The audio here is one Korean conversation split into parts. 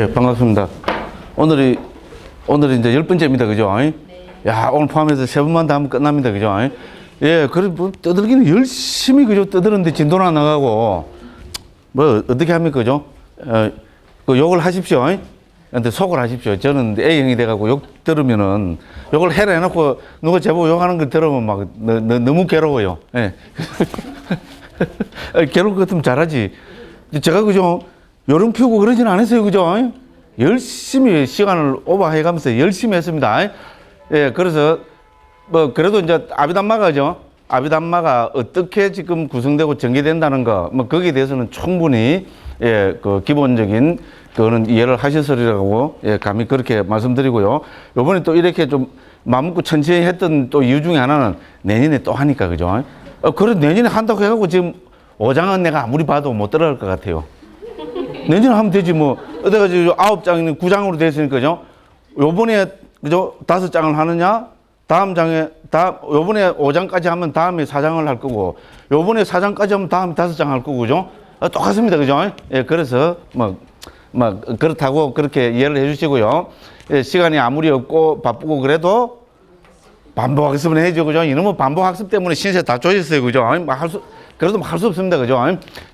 예, 반갑습니다. 오늘이 이제 10번째입니다. 그죠? 네. 야, 오늘 포함해서 3번만 더 하면 끝납니다. 그죠? 예, 그래, 뭐, 떠들기는 열심히, 그죠? 떠드는데 진도는 안 나가고, 뭐, 어떻게 합니까? 그죠? 그 욕을 하십시오. 근데 속을 하십시오. 저는 A형이 돼가지고 욕 들으면은, 욕을 해라 해놓고, 누가 제보고 욕하는 걸 들으면 막, 너무 괴로워요. 예. 괴로울 것 같으면 잘하지. 제가 그죠? 요령 피우고 그러진 않았어요. 그죠? 열심히 시간을 오버해가면서 열심히 했습니다. 예, 그래서, 뭐, 그래도 이제 아비담마가죠. 아비담마가 어떻게 지금 구성되고 전개된다는 거, 뭐, 거기에 대해서는 충분히, 예, 그 기본적인 그거는 이해를 하셨으리라고, 예, 감히 그렇게 말씀드리고요. 요번에 또 이렇게 좀 마음먹고 천천히 했던 또 이유 중에 하나는 내년에 또 하니까, 그죠? 그래, 내년에 한다고 해가지고 지금 5장은 내가 아무리 봐도 못 들어갈 것 같아요. 내년에 하면 되지, 뭐. 어디가 지금 9장이 9장으로 됐으니까, 그죠? 요번에, 그죠? 5장을 하느냐? 다음 장에, 요번에 5장까지 하면 다음에 4장을 할 거고, 요번에 4장까지 하면 다음에 5장 할 거고, 그죠? 똑같습니다, 그죠? 예, 그래서, 그렇다고 그렇게 이해를 해 주시고요. 예, 시간이 아무리 없고 바쁘고 그래도 반복학습은 해야죠, 그죠? 이놈은 반복학습 때문에 신세 다 조졌어요, 그죠? 그래도 할 수 없습니다, 그죠?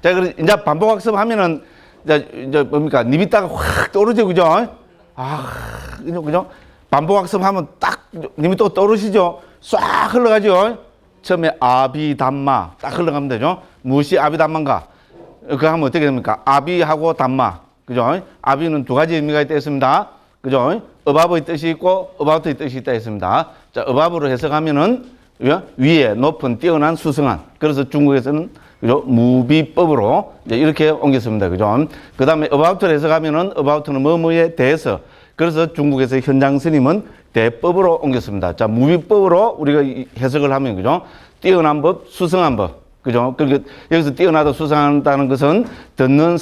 자, 그래서 이제 반복학습 하면은, 이제 뭡니까? 니비따가 확 떠오르죠, 그죠? 그죠? 반복학습 하면 딱, 님이 또 떠오르시죠? 싹 흘러가죠? 처음에 아비담마 딱 흘러가면 되죠? 무엇이 아비담마인가? 그거 하면 어떻게 됩니까? 아비하고 담마. 그죠? 아비는 두 가지 의미가 있다 했습니다. 그죠? abov의 뜻이 있고, about의 뜻이 있다 했습니다. 자, above로 해석하면은, 위에 높은, 뛰어난, 수승한. 그래서 중국에서는 그죠? 무비법으로 이제 이렇게 옮겼습니다. 그죠? 그 다음에 about를 해석하면은 about는 뭐뭐에 대해서. 그래서 중국에서 현장 스님은 대법으로 옮겼습니다. 자, 무비법으로 우리가 해석을 하면, 그죠? 뛰어난 법, 수승한 법. 그죠? 그러니까 여기서 뛰어나다 수승한다는 것은 듣는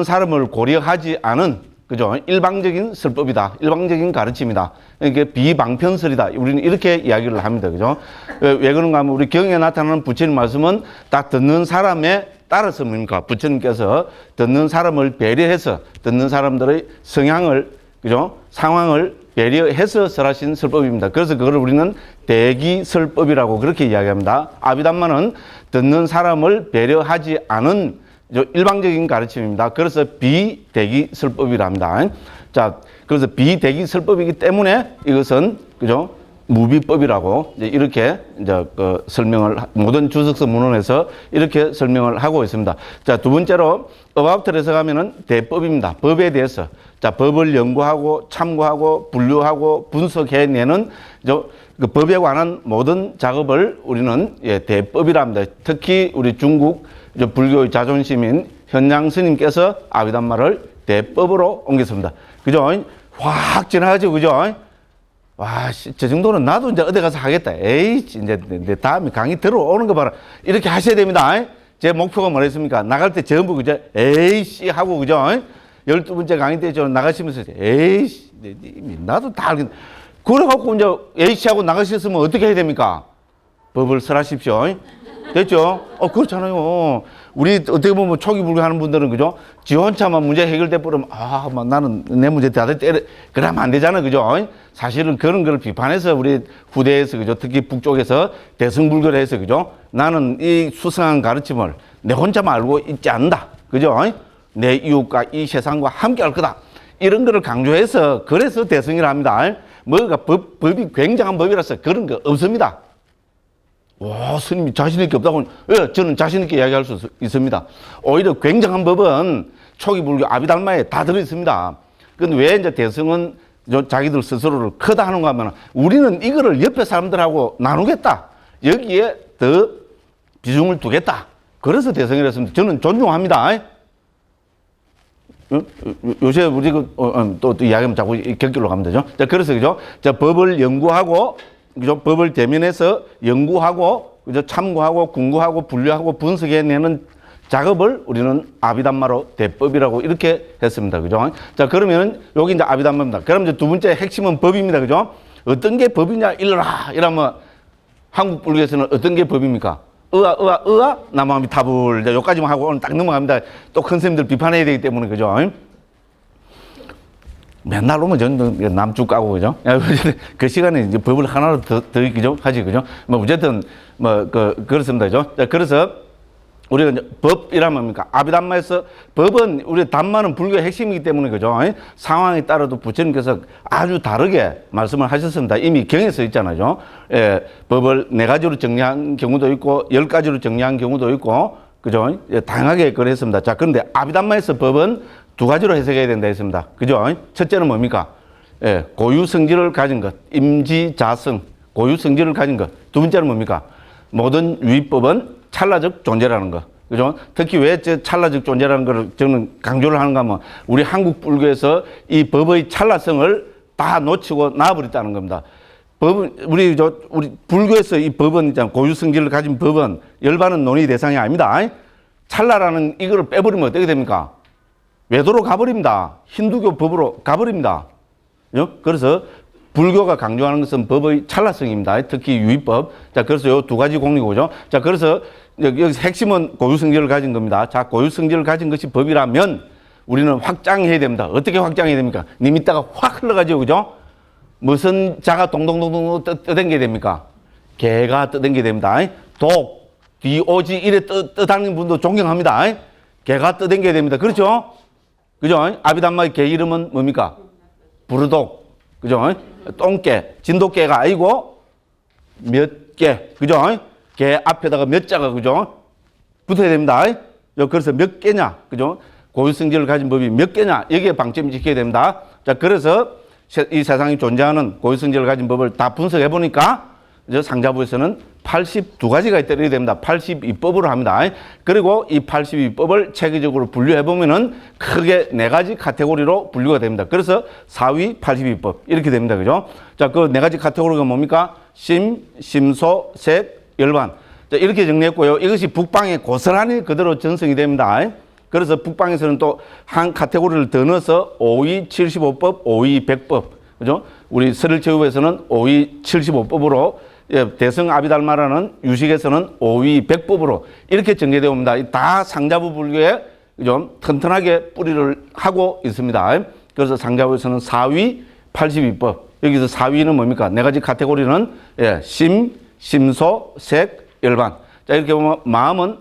사람을 고려하지 않은, 그죠? 일방적인 설법이다. 일방적인 가르침이다. 그러니까 비방편설이다. 우리는 이렇게 이야기를 합니다. 그죠? 왜 그런가 하면 우리 경에 나타나는 부처님 말씀은 딱 듣는 사람에 따라서 뭡니까? 부처님께서 듣는 사람을 배려해서 듣는 사람들의 성향을, 그죠? 상황을 배려해서 설하신 설법입니다. 그래서 그걸 우리는 대기설법이라고 그렇게 이야기합니다. 아비담마는 듣는 사람을 배려하지 않은 일방적인 가르침입니다. 그래서 비대기설법이라 합니다. 자, 그래서 비대기설법이기 때문에 이것은, 그죠? 무비법이라고 이렇게 이제 그 설명을 모든 주석서 문헌에서 이렇게 설명을 하고 있습니다. 자, 두 번째로 about를 해석하면은 대법입니다. 법에 대해서. 자, 법을 연구하고 참고하고 분류하고 분석해내는 그 법에 관한 모든 작업을 우리는 대법이라 합니다. 특히 우리 중국 불교의 자존심인 현장 스님께서 아비담마를 대법으로 옮겼습니다. 그죠? 확 지나가죠, 그죠? 와, 저 정도는 나도 이제 어디 가서 하겠다. 에이, 이제 내 다음에 강의 들어오는 거 봐라. 이렇게 하셔야 됩니다. 제 목표가 뭐랬습니까? 나갈 때 전부, 그죠? 에이씨 하고, 그죠? 12번째 강의 때 저 나가시면서, 에이씨, 나도 다 알겠다. 그래갖고 이제 에이씨 하고 나가셨으면 어떻게 해야 됩니까? 법을 설하십시오. 됐죠? 그렇잖아요. 우리 어떻게 보면 초기 불교하는 분들은, 그죠? 지 혼자만 문제 해결돼 버리면, 나는 내 문제 다들 때려. 그러면 안 되잖아. 그죠? 사실은 그런 걸 비판해서 우리 후대에서, 그죠? 특히 북쪽에서 대승불교를 해서, 그죠? 나는 이 수상한 가르침을 내 혼자만 알고 있지 않는다. 그죠? 내 이웃과 이 세상과 함께 할 거다. 이런 거를 강조해서, 그래서 대승이라 합니다. 뭐가 법이 굉장한 법이라서 그런 거 없습니다. 와, 스님이 자신있게 없다고 하면, 예, 저는 자신있게 이야기할 수 있습니다. 오히려 굉장한 법은 초기 불교 아비달마에 다 들어있습니다. 근데 왜 이제 대승은 자기들 스스로를 크다 하는가 하면, 우리는 이거를 옆에 사람들하고 나누겠다. 여기에 더 비중을 두겠다. 그래서 대승이라 했습니다. 저는 존중합니다. 요새 우리 또 이야기하면 자꾸 격결로 가면 되죠. 자, 그래서, 그죠? 자, 법을 연구하고, 그죠? 법을 대면해서 연구하고, 그죠? 참고하고, 궁구하고, 분류하고, 분석해내는 작업을 우리는 아비담마로 대법이라고 이렇게 했습니다. 그죠? 자, 그러면은 여기 이제 아비담마입니다. 그럼 이제 두 번째 핵심은 법입니다. 그죠? 어떤 게 법이냐? 일러라. 이러면 한국 불교에서는 어떤 게 법입니까? 남아미타불. 여기까지만 하고 오늘 딱 넘어갑니다. 또 큰 스님들 비판해야 되기 때문에, 그죠? 맨날 오면 저는 남쪽 가고, 그죠? 그 시간에 이제 법을 하나로 더 그죠? 하지, 그죠? 뭐, 어쨌든, 그렇습니다, 그죠? 자, 그래서 우리가 이제 법이란 뭡니까? 아비담마에서 법은 우리 담마는 불교의 핵심이기 때문에, 그죠? 상황에 따라도 부처님께서 아주 다르게 말씀을 하셨습니다. 이미 경에 써 있잖아요. 예, 법을 4가지로 정리한 경우도 있고, 10가지로 정리한 경우도 있고, 그죠? 예, 다양하게 그랬습니다. 자, 그런데 아비담마에서 법은 2가지로 해석해야 된다 했습니다. 그죠? 첫째는 뭡니까? 예, 고유성질을 가진 것, 임지자성, 고유성질을 가진 것. 두 번째는 뭡니까? 모든 유의법은 찰나적 존재라는 거. 그죠? 특히 왜 찰나적 존재라는 걸 저는 강조를 하는가 하면 우리 한국 불교에서 이 법의 찰나성을 다 놓치고 놔버렸다는 겁니다. 법은, 우리 불교에서 이 법은, 고유성질을 가진 법은 열반은 논의 대상이 아닙니다. 찰나라는 이거를 빼버리면 어떻게 됩니까? 외도로 가버립니다. 힌두교 법으로 가버립니다. 그래서 불교가 강조하는 것은 법의 찰나성입니다. 특히 유의법. 자, 그래서 요 2가지 공리고죠. 자, 그래서 여기서 핵심은 고유성질을 가진 겁니다. 자, 고유성질을 가진 것이 법이라면 우리는 확장해야 됩니다. 어떻게 확장해야 됩니까? 님 이따가 확 흘러가죠. 그죠? 무슨 자가 동동동동 떠댕겨야 됩니까? 개가 떠댕겨야 됩니다. 독, DOG 이래 떠다니는 분도 존경합니다. 개가 떠댕겨야 됩니다. 그렇죠? 그죠? 아비담마의 개 이름은 뭡니까? 부르독. 그죠? 똥개, 진돗개가 아니고 몇 개. 그죠? 개 앞에다가 몇 자가, 그죠? 붙어야 됩니다. 그래서 몇 개냐? 그죠? 고유성질을 가진 법이 몇 개냐? 여기에 방점 지켜야 됩니다. 자, 그래서 이 세상에 존재하는 고유성질을 가진 법을 다 분석해 보니까 상자부에서는 82가지가 있다고 됩니다. 82법으로 합니다. 그리고 이 82법을 체계적으로 분류해 보면은 크게 4가지 카테고리로 분류가 됩니다. 그래서 4위 82법 이렇게 됩니다. 그죠? 자, 그 4가지 카테고리가 뭡니까? 심, 심소, 색, 열반. 자, 이렇게 정리했고요. 이것이 북방에 고스란히 그대로 전승이 됩니다. 그래서 북방에서는 또 한 카테고리를 더 넣어서 5위 75법, 5위 100법. 그죠? 우리 설일체육에서는 5위 75법으로 대성 아비달마라는 유식에서는 5위 100법으로 이렇게 전개되어 옵니다. 다 상자부 불교에 좀 튼튼하게 뿌리를 하고 있습니다. 그래서 상자부에서는 4위 82법. 여기서 4위는 뭡니까? 4가지 카테고리는 심, 심소, 색, 열반. 자, 이렇게 보면 마음은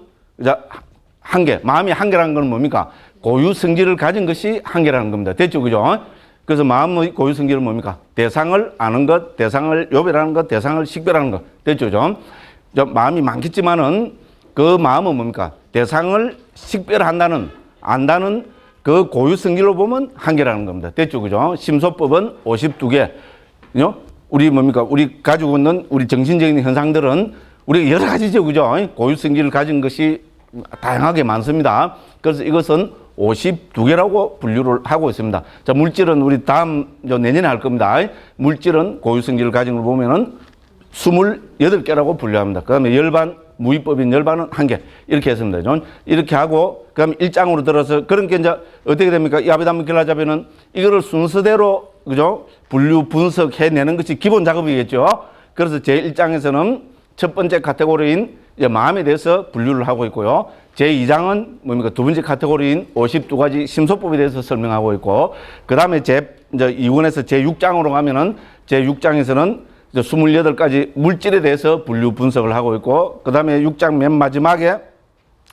한계. 마음이 한계라는 건 뭡니까? 고유성질을 가진 것이 한계라는 겁니다. 됐죠? 그죠? 그래서 마음의 고유성질은 뭡니까? 대상을 아는 것, 대상을 요별하는 것, 대상을 식별하는 것. 됐죠? 좀 마음이 많겠지만은 그 마음은 뭡니까? 대상을 식별한다는, 안다는 그 고유성질로 보면 한계라는 겁니다. 됐죠? 그죠? 심소법은 52개. 우리 뭡니까? 우리 가지고 있는 우리 정신적인 현상들은 우리 여러 가지죠. 그죠? 고유성질을 가진 것이 다양하게 많습니다. 그래서 이것은 52개라고 분류를 하고 있습니다. 자, 물질은 우리 내년에 할 겁니다. 물질은 고유성질을 가진 걸 보면은 28개라고 분류합니다. 그 다음에 열반, 무위법인 열반은 1개. 이렇게 했습니다. 이렇게 하고, 그 다음에 1장으로 들어서, 그러니까 이제 어떻게 됩니까? 이 아비담마 길라잡이는 이거를 순서대로, 그죠? 분류, 분석해내는 것이 기본 작업이겠죠. 그래서 제1장에서는 첫 번째 카테고리인 마음에 대해서 분류를 하고 있고요. 제2장은 뭡니까? 두 번째 카테고리인 52가지 심소법에 대해서 설명하고 있고, 그 다음에 이제 2권에서 제6장으로 가면은 제6장에서는 28가지 물질에 대해서 분류 분석을 하고 있고, 그 다음에 6장 맨 마지막에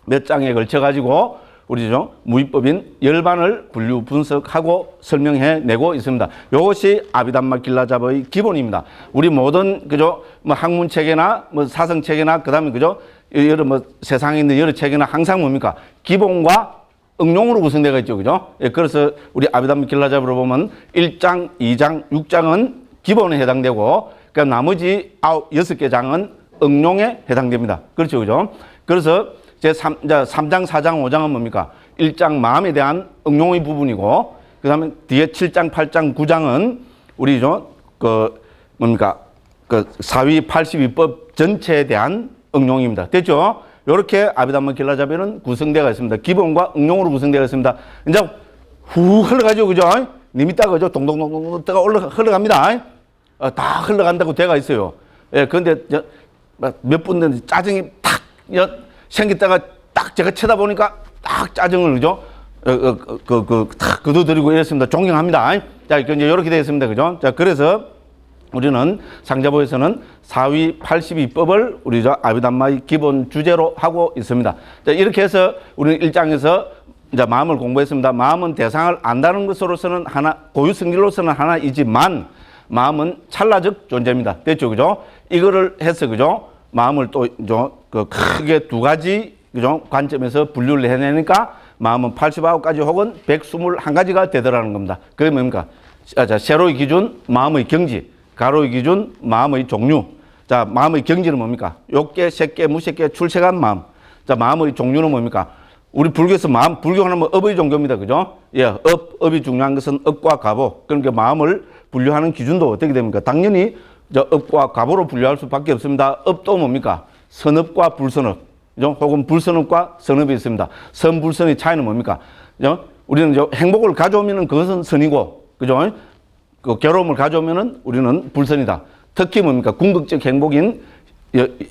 몇 장에 걸쳐가지고 우리죠 무위법인 열반을 분류 분석하고 설명해 내고 있습니다. 이것이 아비담마 길라잡의 기본입니다. 우리 모든 그죠 뭐 학문 체계나 뭐 사성 체계나 그다음에 그죠 여러 뭐 세상에 있는 여러 체계나 항상 뭡니까 기본과 응용으로 구성되어 있죠, 그죠? 예, 그래서 우리 아비담마 길라잡으로 보면 1장, 2장, 6장은 기본에 해당되고, 그러니까 나머지 6개 장은 응용에 해당됩니다. 그렇죠, 그죠? 그래서 제3장, 4장, 5장은 뭡니까? 1장 마음에 대한 응용의 부분이고, 그 다음에 뒤에 7장, 8장, 9장은 우리죠, 뭡니까? 4위 82법 전체에 대한 응용입니다. 됐죠? 요렇게 아비담마 길라잡이는 구성되어 있습니다. 기본과 응용으로 구성되어 있습니다. 이제 후 흘러가죠, 그죠? 님이 따 그죠? 동동동동 따가 흘러갑니다. 다 흘러간다고 돼가 있어요. 예, 그런데 몇 분은 짜증이 탁 생겼다가 딱 제가 쳐다보니까 딱 짜증을 그죠? 탁 거둬들이고 이랬습니다. 존경합니다. 자, 이제 이렇게 되어 있습니다. 그죠? 자, 그래서 우리는 상자보에서는 4위 82법을 우리 아비담마의 기본 주제로 하고 있습니다. 자, 이렇게 해서 우리는 1장에서 이제 마음을 공부했습니다. 마음은 대상을 안다는 것으로서는 하나, 고유 성질로서는 하나이지만 마음은 찰나적 존재입니다. 됐죠? 그죠? 이거를 해서, 그죠? 마음을 또, 그 크게 두 가지, 그죠? 관점에서 분류를 해내니까 마음은 89가지 혹은 121가지가 되더라는 겁니다. 그게 뭡니까? 자, 세로의 기준, 마음의 경지. 가로의 기준, 마음의 종류. 자, 마음의 경지는 뭡니까? 욕계, 색계, 무색계, 출세간 마음. 자, 마음의 종류는 뭡니까? 우리 불교에서 마음, 불교는 뭐 업의 종교입니다. 그죠? 예, 업이 중요한 것은 업과 가보. 그러니까 마음을 분류하는 기준도 어떻게 됩니까? 당연히 업과 가보로 분류할 수밖에 없습니다. 업도 뭡니까? 선업과 불선업. 그죠? 혹은 불선업과 선업이 있습니다. 선불선의 차이는 뭡니까? 그죠? 우리는 행복을 가져오면은 그것은 선이고, 그죠? 그 괴로움을 가져오면은 우리는 불선이다. 특히 뭡니까? 궁극적 행복인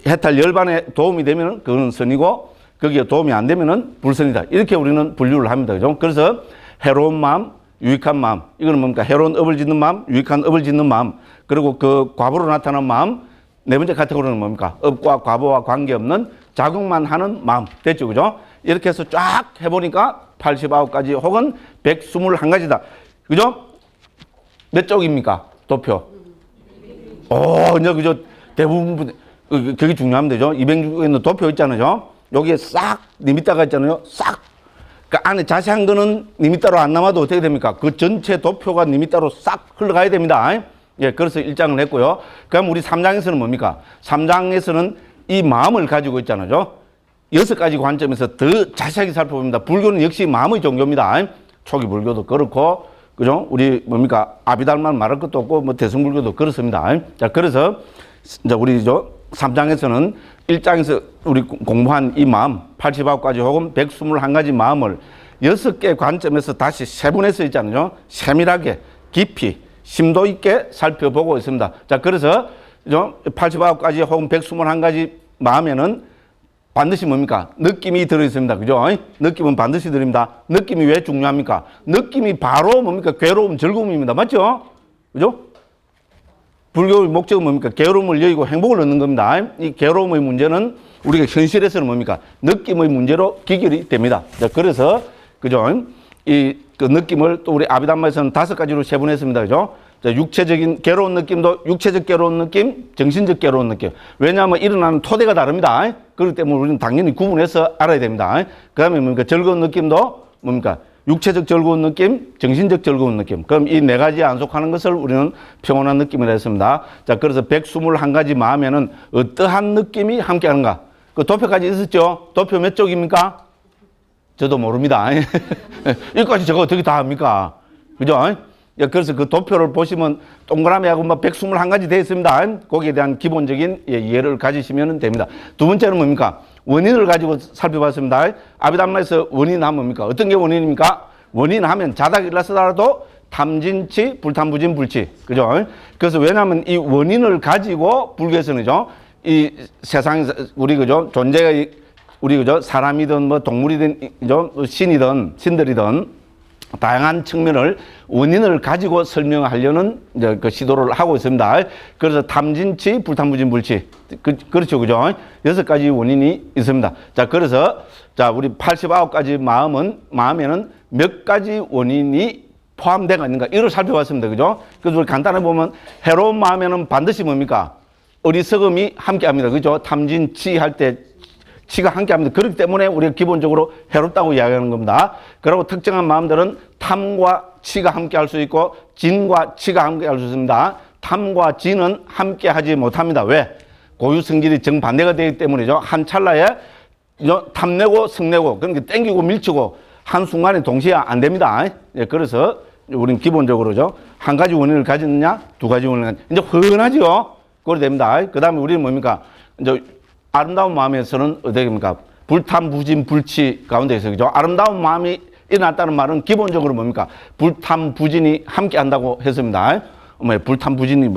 해탈 열반에 도움이 되면은 그거는 선이고, 거기에 도움이 안 되면은 불선이다. 이렇게 우리는 분류를 합니다. 그죠? 그래서 해로운 마음, 유익한 마음. 이거는 뭡니까? 해로운 업을 짓는 마음, 유익한 업을 짓는 마음. 그리고 그 과보로 나타나는 마음. 네 번째 카테고리는 뭡니까? 업과 과보와 관계없는 자극만 하는 마음. 됐죠? 그죠? 이렇게 해서 쫙 해보니까 89가지 혹은 121가지다. 그죠? 몇 쪽입니까? 도표. 이제 그죠? 대부분, 그게 중요합니다. 그죠? 206에는 도표 있잖아요. 여기에 싹 리미터가 있잖아요. 싹. 그 안에 자세한 거는 리미터로 안 남아도 어떻게 됩니까? 그 전체 도표가 리미터로 싹 흘러가야 됩니다. 예, 그래서 1장을 했고요. 그럼 우리 3장에서는 뭡니까? 3장에서는 이 마음을 가지고 있잖아요. 6가지 관점에서 더 자세하게 살펴봅니다. 불교는 역시 마음의 종교입니다. 초기 불교도 그렇고, 그죠? 우리 뭡니까? 아비달만 말할 것도 없고, 뭐 대승불교도 그렇습니다. 자, 그래서 이제 우리 3장에서는 1장에서 우리 공부한 이 마음, 89가지 혹은 121가지 마음을 6개 관점에서 다시 세분해서 있잖아요. 세밀하게, 깊이, 심도 있게 살펴보고 있습니다. 자, 그래서 89가지 혹은 121가지 마음에는 반드시 뭡니까? 느낌이 들어있습니다. 그죠? 느낌은 반드시 들립니다. 느낌이 왜 중요합니까? 느낌이 바로 뭡니까? 괴로움, 즐거움입니다. 맞죠? 그죠? 불교의 목적은 뭡니까? 괴로움을 여기고 행복을 얻는 겁니다. 이 괴로움의 문제는 우리가 현실에서는 뭡니까? 느낌의 문제로 기결이 됩니다. 자, 그래서, 그죠? 그 느낌을 또 우리 아비담마에서는 5가지로 세분했습니다. 그죠? 자, 육체적인 괴로운 느낌도 육체적 괴로운 느낌, 정신적 괴로운 느낌. 왜냐하면 일어나는 토대가 다릅니다. 그렇기 때문에 우리는 당연히 구분해서 알아야 됩니다. 그 다음에 뭡니까? 즐거운 느낌도 뭡니까? 육체적 즐거운 느낌, 정신적 즐거운 느낌. 그럼 이 4가지에 안 속하는 것을 우리는 평온한 느낌이라 했습니다. 자, 그래서 121가지 마음에는 어떠한 느낌이 함께 하는가? 그 도표까지 있었죠? 도표 몇 쪽입니까? 저도 모릅니다. 이것까지 제가 어떻게 다 합니까? 그죠? 그래서 그 도표를 보시면 동그라미하고 뭐 121가지 되어 있습니다. 거기에 대한 기본적인 이해를 가지시면 됩니다. 두 번째는 뭡니까? 원인을 가지고 살펴봤습니다. 아비담마에서 원인 하면 뭡니까? 어떤 게 원인입니까? 원인 하면 자다가 일어나서라도 탐진치, 불탐부진, 불치. 그죠? 그래서 왜냐하면 이 원인을 가지고 불교에서는요, 이 세상에서 우리 그죠? 존재가 우리 그죠? 사람이든 뭐 동물이든 그죠? 신이든 신들이든 다양한 측면을 원인을 가지고 설명하려는 이제 그 시도를 하고 있습니다. 그래서 탐진치, 불탐부진, 불치. 그렇죠. 그죠? 6가지 원인이 있습니다. 자, 그래서 자, 우리 89가지 마음에는 몇 가지 원인이 포함되어 있는가? 이걸 살펴봤습니다. 그죠? 그래서 우리 간단하게 보면 해로운 마음에는 반드시 뭡니까? 어리석음이 함께 합니다. 그죠? 탐진치 할 때 치가 함께 합니다. 그렇기 때문에 우리가 기본적으로 해롭다고 이야기하는 겁니다. 그리고 특정한 마음들은 탐과 치가 함께 할 수 있고 진과 치가 함께 할 수 있습니다. 탐과 진은 함께 하지 못합니다. 왜? 고유 성질이 정반대가 되기 때문이죠. 한 찰나에 탐내고 성내고 그러니까 땡기고 밀치고 한순간에 동시에 안 됩니다. 예, 그래서 우리는 기본적으로죠. 한 가지 원인을 가졌느냐, 2가지 원인을 가졌느냐. 이제 흔하죠. 그래 됩니다. 그 다음에 우리는 뭡니까? 이제 아름다운 마음에서는 어떻게 됩니까? 불탐부진 불치 가운데서 그죠? 아름다운 마음이 일어났다는 말은 기본적으로 뭡니까? 불탐부진이 함께 한다고 했습니다. 불탐부진이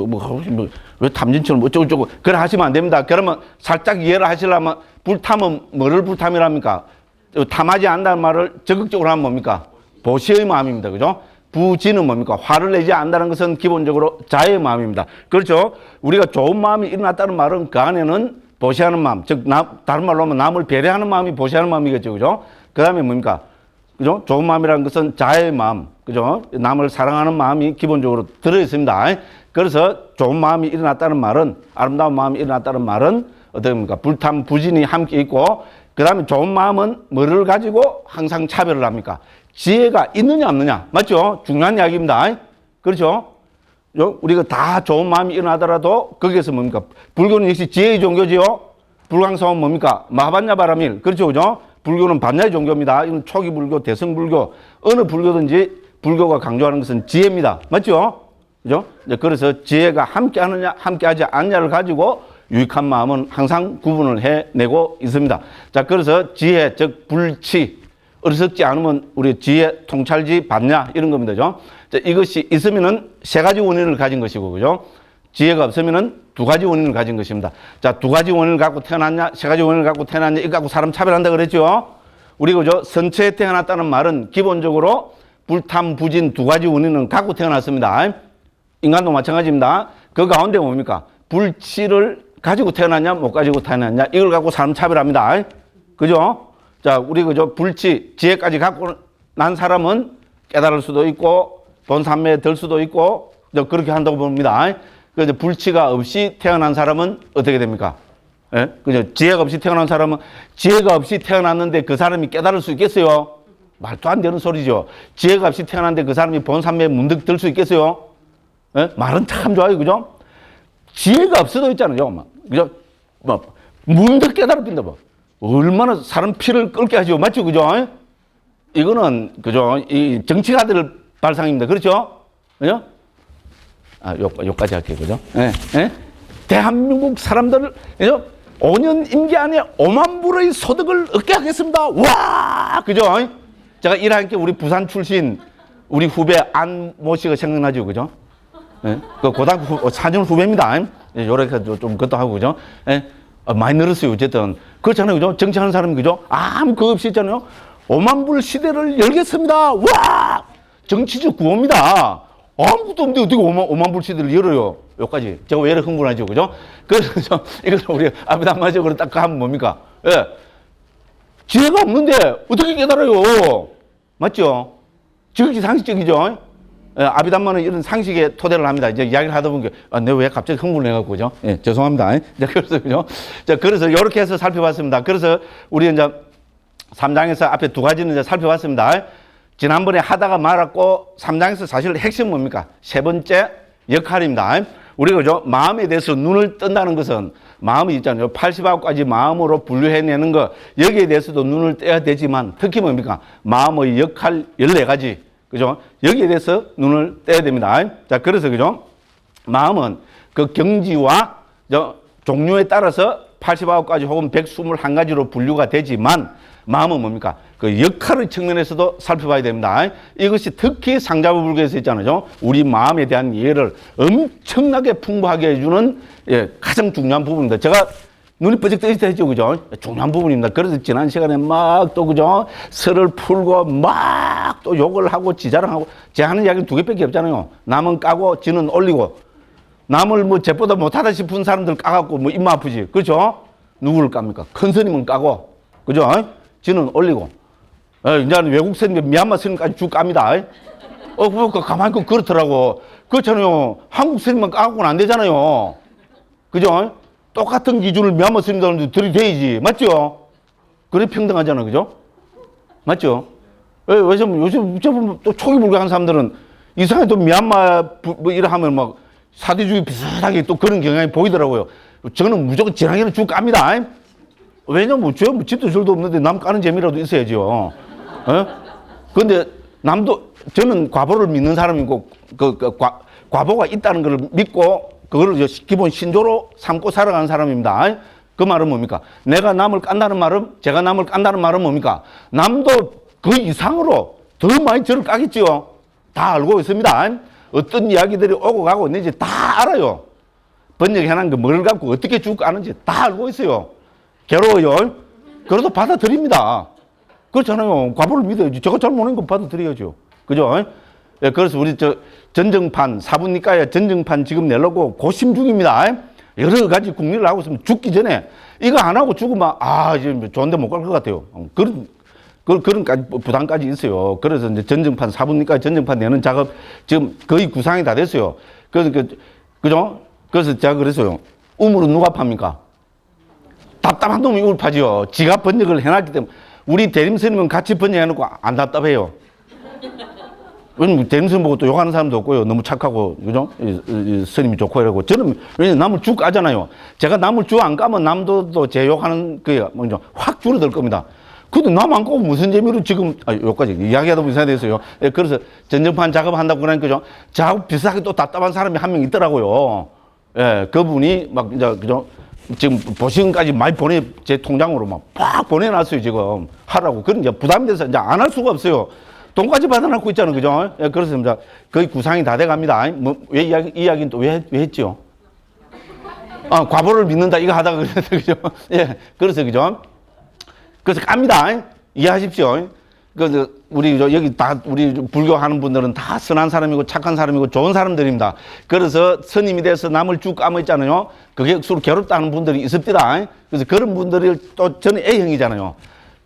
왜 탐진처럼 어쩌고저쩌고 그래 하시면 안 됩니다. 그러면 살짝 이해를 하시려면 불탐은 뭐를 불탐이랍니까? 탐하지 않는다는 말을 적극적으로 하면 뭡니까? 보시의 마음입니다. 그죠? 부지는 뭡니까? 화를 내지 않는다는 것은 기본적으로 자의 마음입니다. 그렇죠? 우리가 좋은 마음이 일어났다는 말은 그 안에는 보시하는 마음, 즉 다른 말로 하면 남을 배려하는 마음이 보시하는 마음이겠죠. 그죠? 그 다음에 뭡니까? 그죠? 좋은 마음이라는 것은 자의 마음, 그죠? 남을 사랑하는 마음이 기본적으로 들어있습니다. 그래서 좋은 마음이 일어났다는 말은, 아름다운 마음이 일어났다는 말은 어떻습니까? 불탐, 부진이 함께 있고, 그 다음에 좋은 마음은 뭐를 가지고 항상 차별을 합니까? 지혜가 있느냐 없느냐. 맞죠? 중요한 이야기입니다. 그렇죠? 우리가 다 좋은 마음이 일어나더라도 거기에서 뭡니까? 불교는 역시 지혜의 종교지요. 불광성은 뭡니까? 마하반야바라밀. 그렇죠? 그죠? 불교는 반야의 종교입니다. 이건 초기 불교, 대승 불교, 어느 불교든지 불교가 강조하는 것은 지혜입니다. 맞죠? 그죠? 그래서 지혜가 함께 하느냐, 함께 하지 않느냐를 가지고 유익한 마음은 항상 구분을 해내고 있습니다. 자, 그래서 지혜, 즉 불치, 어리석지 않으면 우리 지혜, 통찰지, 반야 이런 겁니다. 그죠? 자, 이것이 있으면은 세 가지 원인을 가진 것이고, 그죠? 지혜가 없으면은 두 가지 원인을 가진 것입니다. 자, 두 가지 원인을 갖고 태어났냐, 세 가지 원인을 갖고 태어났냐, 이거 갖고 사람 차별한다 그랬죠? 우리 그죠? 선처에 태어났다는 말은 기본적으로 불탐, 부진 두 가지 원인은 갖고 태어났습니다. 인간도 마찬가지입니다. 그 가운데 뭡니까? 불치를 가지고 태어났냐, 못 가지고 태어났냐, 이걸 갖고 사람 차별합니다. 그죠? 자, 우리 그죠? 불치, 지혜까지 갖고 난 사람은 깨달을 수도 있고, 본산매에 들 수도 있고, 그렇게 한다고 봅니다. 그래서 불치가 없이 태어난 사람은 어떻게 됩니까? 예? 그죠? 지혜가 없이 태어난 사람은 지혜가 없이 태어났는데 그 사람이 깨달을 수 있겠어요? 말도 안 되는 소리죠. 지혜가 없이 태어났는데 그 사람이 본산매에 문득 들 수 있겠어요? 예? 말은 참 좋아요. 그죠? 지혜가 없어도 있잖아요. 그죠? 문득 깨달을 빈다. 얼마나 사람 피를 끓게 하죠. 맞죠? 그죠? 이거는, 그죠? 이 정치가들 발상입니다. 그렇죠? 그죠? 아, 요까지 할게요. 그죠? 예, 예? 대한민국 사람들을, 그죠? 5년 임기 안에 5만 불의 소득을 얻게 하겠습니다. 와! 그죠? 제가 일하니까 우리 부산 출신, 우리 후배 안모 씨가 생각나죠. 그죠? 예? 그 고등학교 4년 후배입니다. 요렇게 좀 그것도 하고, 그죠? 예? 많이 늘었어요. 어쨌든. 그렇잖아요. 그죠? 정치하는 사람이, 그죠? 아무 그거 없이 있잖아요. 5만 불 시대를 열겠습니다. 와! 정치적 구호입니다. 아무것도 없는데 어떻게 5만 불 시대를 열어요? 여기까지. 제가 왜 이렇게 흥분하죠? 그죠? 그래서 이걸 우리 아비담마적으로 딱 하면 뭡니까? 예. 지혜가 없는데 어떻게 깨달아요? 맞죠? 지극히 상식적이죠? 예, 아비담마는 이런 상식에 토대를 합니다. 이제 이야기를 하다 보니까, 내가 왜 갑자기 흥분을 해갖고, 그죠? 예, 죄송합니다. 자, 그래서, 그죠? 자, 그래서 이렇게 해서 살펴봤습니다. 그래서 우리 이제 3장에서 앞에 두 가지는 이제 살펴봤습니다. 지난번에 하다가 말았고, 3장에서 사실 핵심은 뭡니까? 세 번째 역할입니다. 우리가 그죠? 마음에 대해서 눈을 뜬다는 것은 마음이 있잖아요. 80아홉가지 마음으로 분류해내는 것, 여기에 대해서도 눈을 떼야 되지만, 특히 뭡니까? 마음의 역할 14가지. 그죠? 여기에 대해서 눈을 떼야 됩니다. 자, 그래서, 그죠? 마음은 그 경지와 종류에 따라서 89가지 혹은 121가지로 분류가 되지만, 마음은 뭡니까? 그 역할의 측면에서도 살펴봐야 됩니다. 이것이 특히 상자부 불교에서 있잖아요. 우리 마음에 대한 이해를 엄청나게 풍부하게 해주는 가장 중요한 부분입니다. 제가 눈이 뻐쩍 떠있다 했죠. 그죠? 중요한 부분입니다. 그래서 지난 시간에 막 또, 그죠? 설을 풀고 막 또 욕을 하고 지자랑하고, 제 하는 이야기는 두 개밖에 없잖아요. 남은 까고 지는 올리고, 남을 뭐 쟤보다 못하다 싶은 사람들 까갖고 뭐 입만 아프지. 그렇죠? 누구를 깝니까? 큰 스님은 까고, 그죠? 지는 올리고. 이제는 외국 스님, 미얀마 스님까지 쭉 깝니다. 가만히 있고 그렇더라고. 그렇잖아요. 한국 스님만 까갖고는 안 되잖아요. 그죠? 똑같은 기준을 미얀마 스님들한테 들이대야지. 맞죠? 그래 평등하잖아. 그죠? 맞죠? 요즘 또 초기 불교하는 사람들은 이상하게 또 미얀마 뭐 이래 하면 막 사대주의 비슷하게 또 그런 경향이 보이더라고요. 저는 무조건 지랑이는 쭉 깝니다. 왜냐면 뭐 집도 절도 없는데 남 까는 재미라도 있어야죠. 그런데 남도, 저는 과보를 믿는 사람이고, 과보가 있다는 걸 믿고, 그걸 기본 신조로 삼고 살아가는 사람입니다. 그 말은 뭡니까? 내가 남을 깐다는 말은, 제가 남을 깐다는 말은 뭡니까? 남도 그 이상으로 더 많이 저를 까겠지요. 다 알고 있습니다. 어떤 이야기들이 오고 가고 있는지 다 알아요. 번역해놓은 거 뭘 갖고 어떻게 쭉 까는지 다 알고 있어요. 괴로워요. 그래도 받아들입니다. 그렇잖아요. 과보를 믿어야지. 저거 잘 모르는 거 받아들여야죠. 그죠? 예, 그래서 우리 전정판, 사분니까에 전정판 지금 내려고 고심 중입니다. 여러 가지 국리를 하고 있으면 죽기 전에 이거 안 하고 죽으면, 이제 좋은데 못 갈 것 같아요. 그런 부담까지 있어요. 그래서 이제 전정판, 사분니까 전정판 내는 작업 지금 거의 구상이 다 됐어요. 그래서 그죠? 그래서 제가 그랬어요. 우물은 누가 팝니까? 답답한 놈이 우물 파지요. 지가 번역을 해놨기 때문에. 우리 대림스님은 같이 번역해놓고 안 답답해요. 왜냐면 대림스님 보고 또 욕하는 사람도 없고요. 너무 착하고, 그죠? 스님이 좋고 이러고. 저는 왜냐면 남을 쭉 까잖아요. 제가 남을 쭉 안 까면 남도 제 욕하는 거에 먼저 확 줄어들 겁니다. 근데 남 안 까고 무슨 재미로 지금, 여기까지 이야기하다 보면 이상이 됐어요. 예, 그래서 전정판 작업한다고 그러니까, 그죠? 저하고 비슷하게 또 답답한 사람이 한 명 있더라고요. 예, 그분이 막, 이제, 그죠? 지금 보시금까지 많이 제 통장으로 막 팍 보내놨어요, 지금. 하라고. 그런 이제 부담이 돼서 이제 안 할 수가 없어요. 돈까지 받아놓고 있잖아요, 그죠? 예, 그래서 이제 거의 구상이 다 돼 갑니다. 왜 이야기는 또 왜 했죠? 과보를 믿는다, 이거 하다가 그래서, 그죠? 예, 그래서, 그죠? 그래서 깝니다. 이해하십시오. 우리 여기 다 우리 불교 하는 분들은 다 선한 사람이고 착한 사람이고 좋은 사람들입니다. 그래서 스님이 돼서 남을 쭉 까고 있잖아요. 그게 서로 괴롭다 하는 분들이 있습니다. 그래서 그런 분들이 또 저는 A형이잖아요.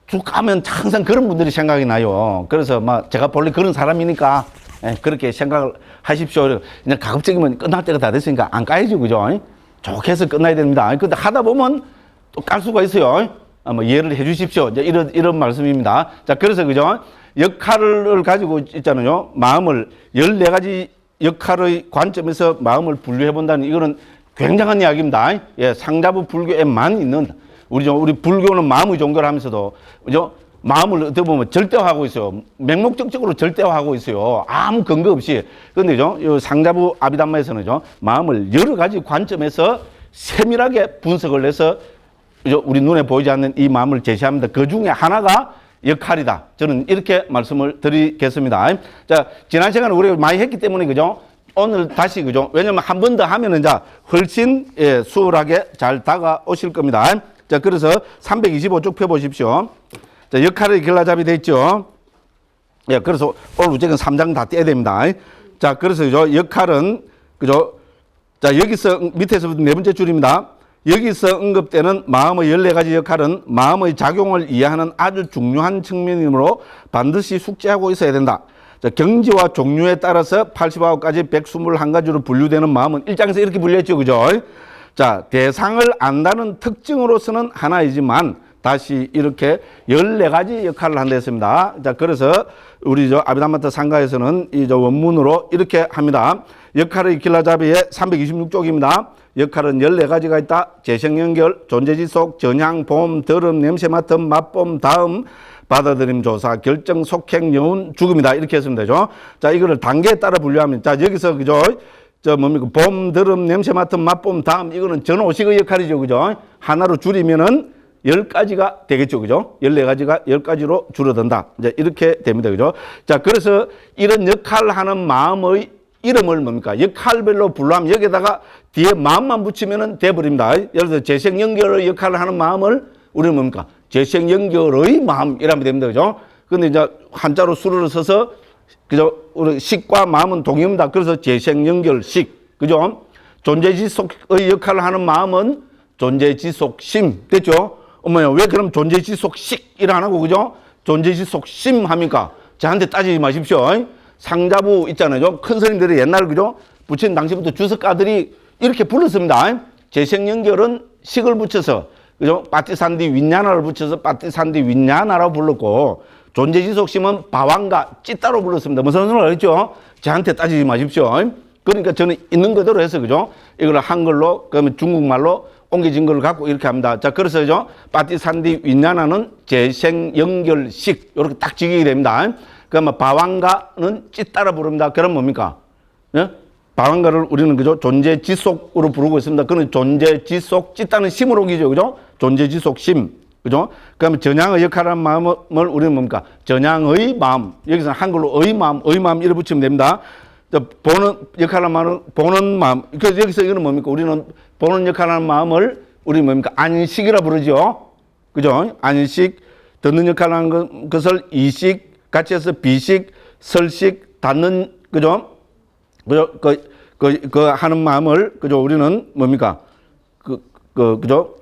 쭉 까면 항상 그런 분들이 생각이 나요. 그래서 막 제가 본래 그런 사람이니까 그렇게 생각을 하십시오. 그냥 가급적이면 끝날 때가 다 됐으니까 안 까야죠, 그죠? 좋게 해서 끝나야 됩니다. 근데 하다 보면 또 깔 수가 있어요. 이해를 해 주십시오. 이제 이런 말씀입니다. 자, 그래서, 그죠? 역할을 가지고 있잖아요. 마음을, 14가지 역할의 관점에서 마음을 분류해 본다는 이거는 굉장한 이야기입니다. 예, 상자부 불교에만 있는, 우리 불교는 마음의 종교를 하면서도, 그죠? 마음을 어떻게 보면 절대화하고 있어요. 맹목적으로 절대화하고 있어요. 아무 근거 없이. 근데, 요 상자부 아비담마에서는요, 마음을 여러 가지 관점에서 세밀하게 분석을 해서 우리 눈에 보이지 않는 이 마음을 제시합니다. 그 중에 하나가 역할이다. 저는 이렇게 말씀을 드리겠습니다. 자, 지난 시간에 우리가 많이 했기 때문에, 그죠? 오늘 다시, 그죠? 왜냐면 한 번 더 하면은, 자, 훨씬, 수월하게 잘 다가오실 겁니다. 자, 그래서 325 쭉 펴보십시오. 자, 역할의 결라잡이 돼 있죠? 예, 그래서 오늘 우리가 3장 다 떼야 됩니다. 자, 그래서, 그죠? 역할은, 그죠? 자, 여기서 밑에서부터 네 번째 줄입니다. 여기서 언급되는 마음의 14가지 역할은 마음의 작용을 이해하는 아주 중요한 측면이므로 반드시 숙지하고 있어야 된다. 자, 경지와 종류에 따라서 89가지 121가지로 분류되는 마음은 1장에서 이렇게 분류했죠, 그죠? 자, 대상을 안다는 특징으로서는 하나이지만 다시 이렇게 14가지 역할을 한다 했습니다. 자, 그래서 우리 아비담마타 상가에서는 이 원문으로 이렇게 합니다. 역할의 길라잡이의 326쪽입니다. 역할은 14가지가 있다. 재생연결, 존재지속, 전향, 봄, 더름, 냄새 맡음, 맛봄, 다음, 받아들임, 조사, 결정, 속행, 여운, 죽음이다. 이렇게 했으면 되죠. 자, 이거를 단계에 따라 분류하면, 자, 여기서, 그죠? 뭡니까? 봄, 더름, 냄새 맡음, 맛봄, 다음, 이거는 전오식의 역할이죠. 그죠? 하나로 줄이면은 10가지가 되겠죠. 그죠? 14가지가 10가지로 줄어든다. 이제 이렇게 됩니다. 그죠? 자, 그래서 이런 역할을 하는 마음의 이름을 뭡니까? 역할별로 분류하면 여기다가 뒤에 마음만 붙이면은 돼버립니다. 예를 들어서 재생연결의 역할을 하는 마음을 우리는 뭡니까? 재생연결의 마음이라면 됩니다. 그죠? 근데 이제 한자로 수를 써서, 그죠? 우리 식과 마음은 동의입니다. 그래서 재생연결식. 그죠? 존재지속의 역할을 하는 마음은 존재지속심. 됐죠? 어머야, 왜 그럼 존재지속식 일 안 하고, 그죠? 존재지속심 합니까? 저한테 따지지 마십시오. 상자부 있잖아요. 큰 스님들이 옛날, 그죠? 부처님 당시부터 주석가들이 이렇게 불렀습니다. 재생연결은 식을 붙여서, 그죠? 빠띠산디 윈냐나를 붙여서 빠띠산디 윈냐나라고 불렀고, 존재지속심은 바왕과 찌따로 불렀습니다. 무슨 소리를 알겠죠? 저한테 따지지 마십시오. 그러니까 저는 있는 그대로 해서, 그죠? 이걸 한글로, 그러면 중국말로 옮겨진 걸 갖고 이렇게 합니다. 자, 그래서, 그죠? 빠띠산디 윈냐나는 재생연결식, 이렇게 딱 지기게 됩니다. 그러면 바왕가는 찌따라 부릅니다. 그럼 뭡니까? 예? 바왕가를 우리는, 그죠? 존재지속으로 부르고 있습니다. 그는 존재지속, 찌따는 심으로 오기죠. 그죠? 존재지속심. 그죠? 그러면 전향의 역할을 하는 마음을 우리는 뭡니까? 전향의 마음. 여기서는 한글로 의 마음, 이렇게 붙이면 됩니다. 보는 역할을 하는 마음은 보는 마음. 그래서 여기서 이거는 뭡니까? 우리는 보는 역할을 하는 마음을 우리 뭡니까? 안식이라 부르죠. 그죠? 안식, 듣는 역할을 하는 것을 이식, 같이 해서 비식, 설식, 닫는 그죠? 그 하는 마음을, 그죠? 우리는 뭡니까? 그죠?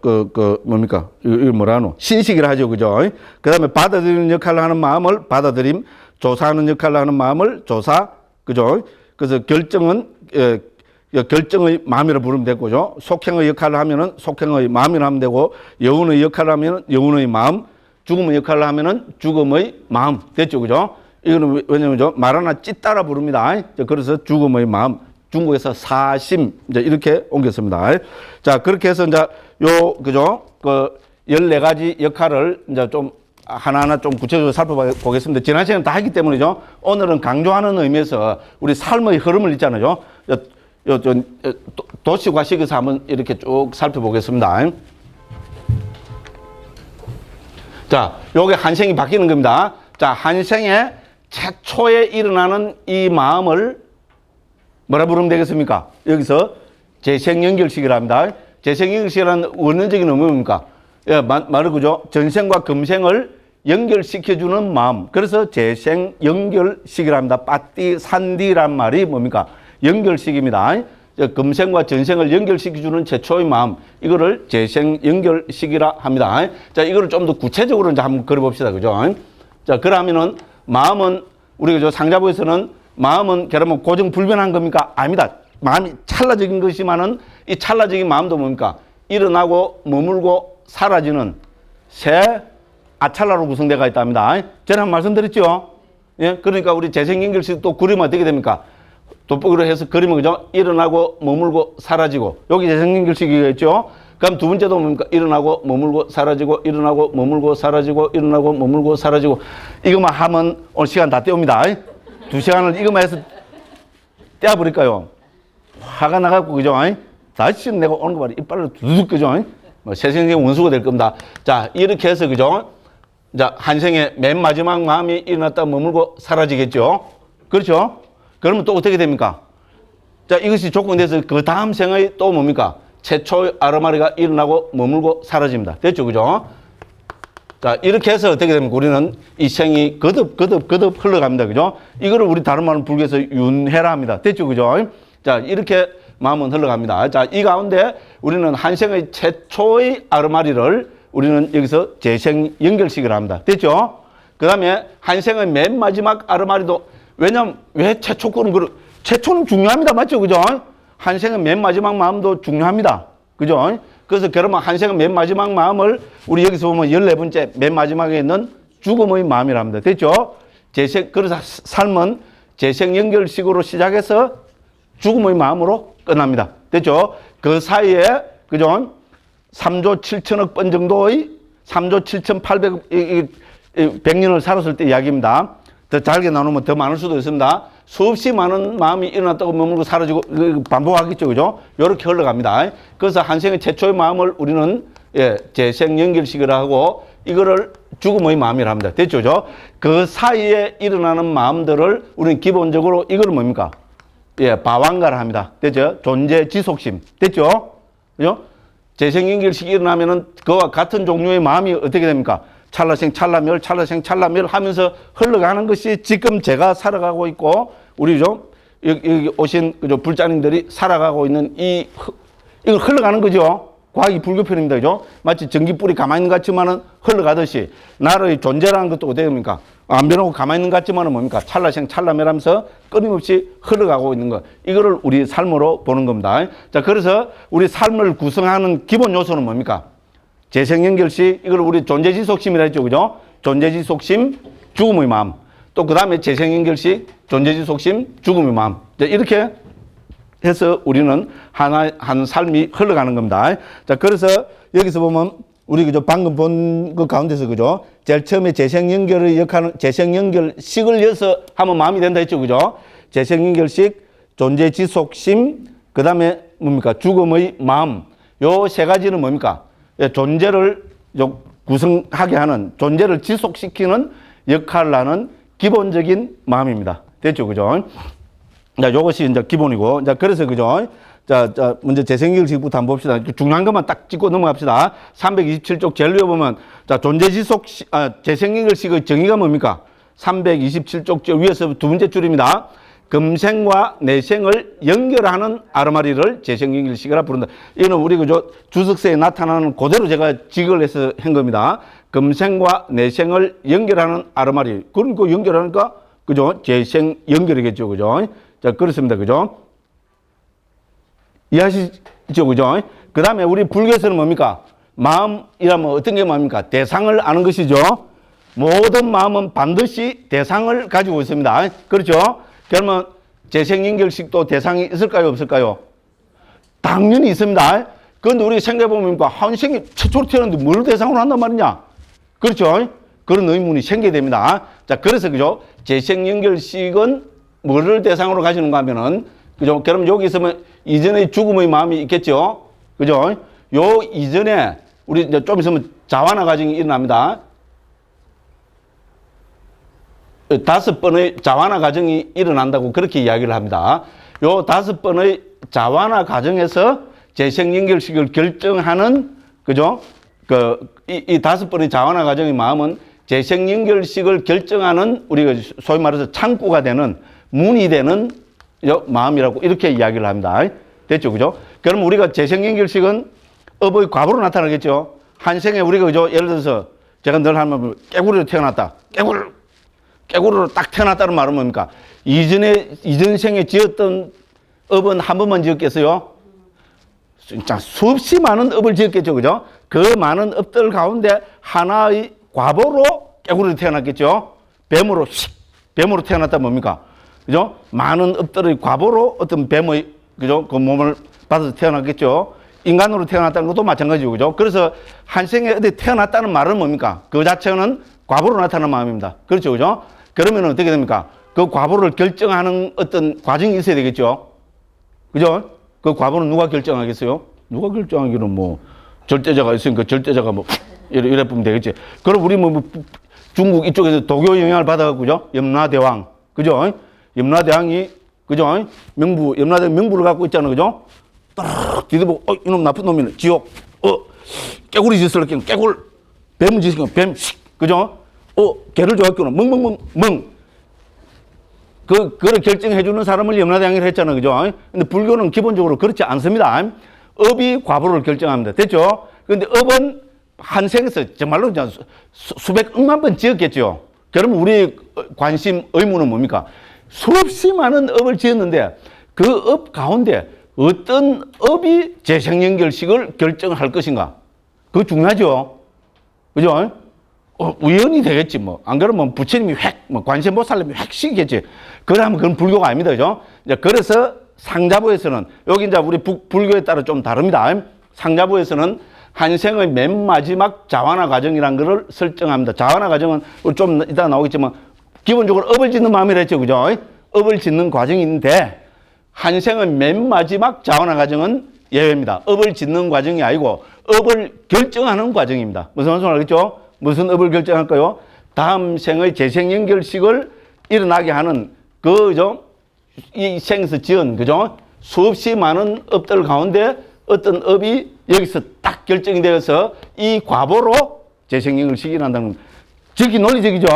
뭡니까? 이거 뭐라 하노? 신식이라 하죠. 그죠? 그 다음에 받아들이는 역할을 하는 마음을 받아들임, 조사하는 역할을 하는 마음을 조사, 그죠? 그래서 결정은, 결정의 마음이라 부르면 되고죠. 속행의 역할을 하면은 속행의 마음이라 하면 되고, 여운의 역할을 하면은 여운의 마음, 죽음의 역할을 하면은 죽음의 마음. 됐죠. 그죠? 이거는 왜냐면 말 하나 찢따라 부릅니다. 그래서 죽음의 마음. 중국에서 사심, 이제 이렇게 옮겼습니다. 자, 그렇게 해서 이제 그죠? 14가지 역할을 이제 좀 하나하나 좀 구체적으로 살펴보겠습니다. 지난 시간에 다 했기 때문이죠. 오늘은 강조하는 의미에서 우리 삶의 흐름을 있잖아요. 도시과식에서 한번 이렇게 쭉 살펴보겠습니다. 자, 요게 한생이 바뀌는 겁니다. 자, 한생의 최초에 일어나는 이 마음을 뭐라 부르면 되겠습니까? 여기서 재생연결식이라 합니다. 재생연결식이라는 원론적인 의미는 뭡니까? 예, 말을 그죠? 전생과 금생을 연결시켜주는 마음. 그래서 재생연결식이라 합니다. 빠띠, 산디란 말이 뭡니까? 연결식입니다. 금생과 전생을 연결시켜주는 최초의 마음. 이거를 재생연결식이라 합니다. 자, 이거를 좀 더 구체적으로 이제 한번 그려봅시다. 그죠? 자, 그러면은 마음은, 우리 그죠? 상자부에서는 마음은 그러면 고정불변한 겁니까? 아닙니다. 마음이 찰나적인 것이지만은 이 찰나적인 마음도 뭡니까? 일어나고 머물고 사라지는 새 아찰나로 구성되어 있답니다. 전에 한 말씀드렸죠? 예, 그러니까 우리 재생연결식 또 그리면 어떻게 됩니까? 돋보기로 해서 그리면 그죠? 일어나고 머물고 사라지고. 여기 재생연결식이겠죠? 그럼 두 번째도 뭡니까? 일어나고 머물고 사라지고, 일어나고 머물고 사라지고, 일어나고 머물고 사라지고. 이거만 하면 오늘 시간 다 때웁니다. 2시간을 이거만 해서 떼어버릴까요? 화가 나갖고, 그죠? 다시 내가 오는 거 말이야. 이빨로 두둑, 그죠? 뭐, 새생의 원수가 될 겁니다. 자, 이렇게 해서, 그죠? 자, 한생의 맨 마지막 마음이 일어났다 머물고 사라지겠죠? 그렇죠? 그러면 또 어떻게 됩니까? 자, 이것이 조건이 돼서 그 다음 생의 또 뭡니까? 최초의 아르마리가 일어나고 머물고 사라집니다. 됐죠? 그죠? 자, 이렇게 해서 어떻게 됩니까? 우리는 이 생이 거듭 흘러갑니다. 그죠? 이거를 우리 다른 말은 불교에서 윤회라 합니다. 됐죠? 그죠? 자, 이렇게 마음은 흘러갑니다. 자, 이 가운데 우리는 한생의 최초의 아르마리를 우리는 여기서 재생연결식이라 합니다. 됐죠? 그 다음에 한생의 맨 마지막 아르마리도, 왜냐면, 왜 최초 거는 최초는 중요합니다. 맞죠? 그죠? 한생의 맨 마지막 마음도 중요합니다. 그죠? 그래서 그러면 한생의 맨 마지막 마음을 우리 여기서 보면 14번째 맨 마지막에 있는 죽음의 마음이라 합니다. 됐죠? 그래서 삶은 재생연결식으로 시작해서 죽음의 마음으로 끝납니다. 됐죠? 그 사이에, 그죠? 3조 7천억 번 정도의 3조 7,800억, 100년을 살았을 때 이야기입니다. 더 잘게 나누면 더 많을 수도 있습니다. 수없이 많은 마음이 일어났다고 머물고 사라지고 반복하겠죠. 그죠? 이렇게 흘러갑니다. 그래서 한생의 최초의 마음을 우리는 재생연결식이라 하고 이거를 죽음의 마음이라 합니다. 됐죠? 그죠? 그 사이에 일어나는 마음들을 우리는 기본적으로 이걸 뭡니까? 바완가라 합니다. 됐죠? 존재 지속심. 됐죠? 그죠? 재생연결식이 일어나면은 그와 같은 종류의 마음이 어떻게 됩니까? 찰나생 찰나멸, 찰나생 찰나멸 하면서 흘러가는 것이 지금 제가 살아가고 있고, 우리 여기 오신 그죠 불자님들이 살아가고 있는 이걸 흘러가는 거죠. 과학이 불교 편입니다. 그죠? 마치 전기불이 가만히 있는 것 같지만은 흘러가듯이 나의 존재라는 것도 어떻게 됩니까? 안 변하고 가만히 있는 것 같지만은 뭡니까? 찰나생 찰나멸 하면서 끊임없이 흘러가고 있는 것. 이거를 우리 삶으로 보는 겁니다. 자, 그래서 우리 삶을 구성하는 기본 요소는 뭡니까? 재생연결식, 이걸 우리 존재지속심이라 했죠. 그죠? 존재지속심, 죽음의 마음. 또 그 다음에 재생연결식, 존재지속심, 죽음의 마음. 이렇게 해서 우리는 한 삶이 흘러가는 겁니다. 자, 그래서 여기서 보면 우리 그죠? 방금 본 그 가운데서 그죠? 제일 처음에 재생연결을 역하는, 재생연결식을 이어서 하면 마음이 된다 했죠. 그죠? 재생연결식, 존재지속심, 그 다음에 뭡니까? 죽음의 마음. 요 세 가지는 뭡니까? 존재를 구성하게 하는, 존재를 지속시키는 역할을 하는 기본적인 마음입니다. 됐죠? 그죠? 자, 요것이 이제 기본이고. 자, 그래서 그죠? 자, 먼저 재생연결식부터 한번 봅시다. 중요한 것만 딱 짚고 넘어갑시다. 327쪽 제일 위에 보면, 자, 재생연결식의 정의가 뭡니까? 327쪽 위에서 두 번째 줄입니다. 금생과 내생을 연결하는 아르마리를 재생연결식이라 부른다. 이거는 우리 그저 주석서에 나타나는 그대로 제가 직을 해서 한 겁니다. 금생과 내생을 연결하는 아르마리. 그런 거 연결하니까 그죠? 재생연결이겠죠. 그죠? 자, 그렇습니다. 그죠? 이해하시죠? 그죠? 그 다음에 우리 불교에서는 뭡니까? 마음이라면 어떤 게 뭡니까? 대상을 아는 것이죠. 모든 마음은 반드시 대상을 가지고 있습니다. 그렇죠? 그러면 재생연결식도 대상이 있을까요? 없을까요? 당연히 있습니다. 그런데 우리 생각해보면 한생이 최초로 태어났는데 뭘 대상으로 한단 말이냐? 그렇죠? 그런 의문이 생기게 됩니다. 자, 그래서 그죠? 재생연결식은 뭐를 대상으로 가지는가 하면은, 그죠? 그럼 여기 있으면 이전에 죽음의 마음이 있겠죠? 그죠? 요 이전에 우리 이제 좀 있으면 자완화 과정이 일어납니다. 5번의 자완화 과정이 일어난다고 그렇게 이야기를 합니다. 요 5번의 자완화 과정에서 재생연결식을 결정하는, 그죠? 이 5번의 자완화 과정의 마음은 재생연결식을 결정하는 우리가 소위 말해서 창구가 되는 문이 되는 마음이라고 이렇게 이야기를 합니다. 됐죠? 그죠? 그럼 우리가 재생연결식은 업의 과보로 나타나겠죠? 한생에 우리가 그죠? 예를 들어서 제가 늘 하면 깨구리로 태어났다. 깨구리로 딱 태어났다는 말은 뭡니까? 이전 생에 지었던 업은 한 번만 지었겠어요? 진짜 수없이 많은 업을 지었겠죠. 그죠? 그 많은 업들 가운데 하나의 과보로 깨구리로 태어났겠죠? 뱀으로 태어났다 뭡니까? 그죠? 많은 업들의 과보로 어떤 뱀의, 그죠? 그 몸을 받아서 태어났겠죠? 인간으로 태어났다는 것도 마찬가지고, 그죠? 그래서 한생에 어디 태어났다는 말은 뭡니까? 그 자체는 과보로 나타나는 마음입니다. 그렇죠, 그죠? 그러면 어떻게 됩니까? 그 과보를 결정하는 어떤 과정이 있어야 되겠죠? 그죠? 그 과보는 누가 결정하겠어요? 누가 결정하기는 뭐, 절대자가 있으니까 절대자가 뭐, 이래 보면 되겠지. 그럼 우리 뭐, 중국 이쪽에서 도교 영향을 받아갖고, 그죠? 염라대왕. 그죠? 염라대왕이, 그죠? 염라대왕 명부를 갖고 있잖아요. 그죠? 딱 뒤집어, 이놈 나쁜 놈이네. 지옥. 깨구리 짓을 했기는 깨굴. 뱀 짓을 뱀. 그죠? 개를 좋아했구나. 멍. 그거를 결정해주는 사람을 염라대왕이라 했잖아요. 그죠? 근데 불교는 기본적으로 그렇지 않습니다. 업이 과보를 결정합니다. 됐죠? 근데 업은 한생에서 정말로 수백 억만 번 지었겠죠. 그러면 우리 관심, 의무는 뭡니까? 수없이 많은 업을 지었는데 그 업 가운데 어떤 업이 재생연결식을 결정할 것인가? 그거 중요하죠. 그죠? 우연히 되겠지, 뭐. 안 그러면 부처님이 관세음보살님이 획 시키겠지. 그러면 그건 불교가 아닙니다. 그죠? 이제 그래서 상자부에서는, 여기 이제 우리 불교에 따라 좀 다릅니다. 상자부에서는 한생의 맨 마지막 자완화 과정이라는 것을 설정합니다. 자완화 과정은 좀 이따 나오겠지만, 기본적으로 업을 짓는 마음이라 했죠. 그죠? 업을 짓는 과정인데, 한생의 맨 마지막 자완화 과정은 예외입니다. 업을 짓는 과정이 아니고, 업을 결정하는 과정입니다. 무슨 말인지 알겠죠? 무슨 업을 결정할까요? 다음 생의 재생연결식을 일어나게 하는 그죠? 이 생에서 지은 그죠? 수없이 많은 업들 가운데 어떤 업이 여기서 딱 결정이 되어서 이 과보로 재생연결식이 일어난다는 겁니다. 적이 논리적이죠?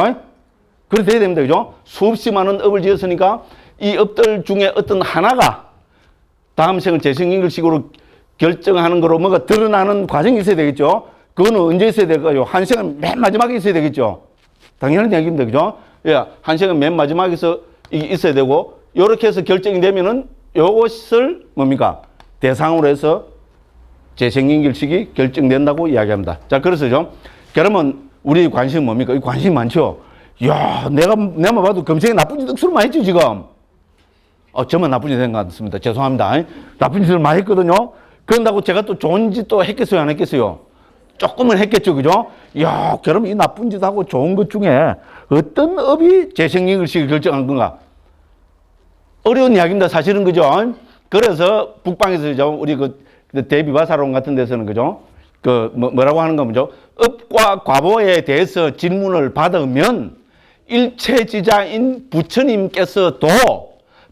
그렇게 돼야 됩니다. 그죠? 수없이 많은 업을 지었으니까 이 업들 중에 어떤 하나가 다음 생을 재생연결식으로 결정하는 거로 뭐가 드러나는 과정이 있어야 되겠죠? 그거는 언제 있어야 될까요? 한생은 맨 마지막에 있어야 되겠죠? 당연한 얘기입니다. 그죠? 예, 한생은 맨 마지막에서 있어야 되고, 요렇게 해서 결정이 되면은 요것을 뭡니까? 대상으로 해서 재생연결식이 결정된다고 이야기합니다. 자, 그래서죠. 그러면 우리 관심은 뭡니까? 이 관심이 많죠? 이야, 내만 봐도 금생에 나쁜 짓 억수로 많이 했죠, 지금? 저만 나쁜 짓 된 것 같습니다. 죄송합니다. 나쁜 짓을 많이 했거든요? 그런다고 제가 또 좋은 짓도 했겠어요, 안 했겠어요? 조금은 했겠죠, 그죠? 이야, 그럼 이 나쁜 짓하고 좋은 것 중에 어떤 업이 재생연결식을 결정한 건가? 어려운 이야기입니다, 사실은, 그죠? 그래서 북방에서 우리 대비바사론 같은 데서는, 그죠? 뭐라고 하는 거죠? 업과 과보에 대해서 질문을 받으면 일체지자인 부처님께서도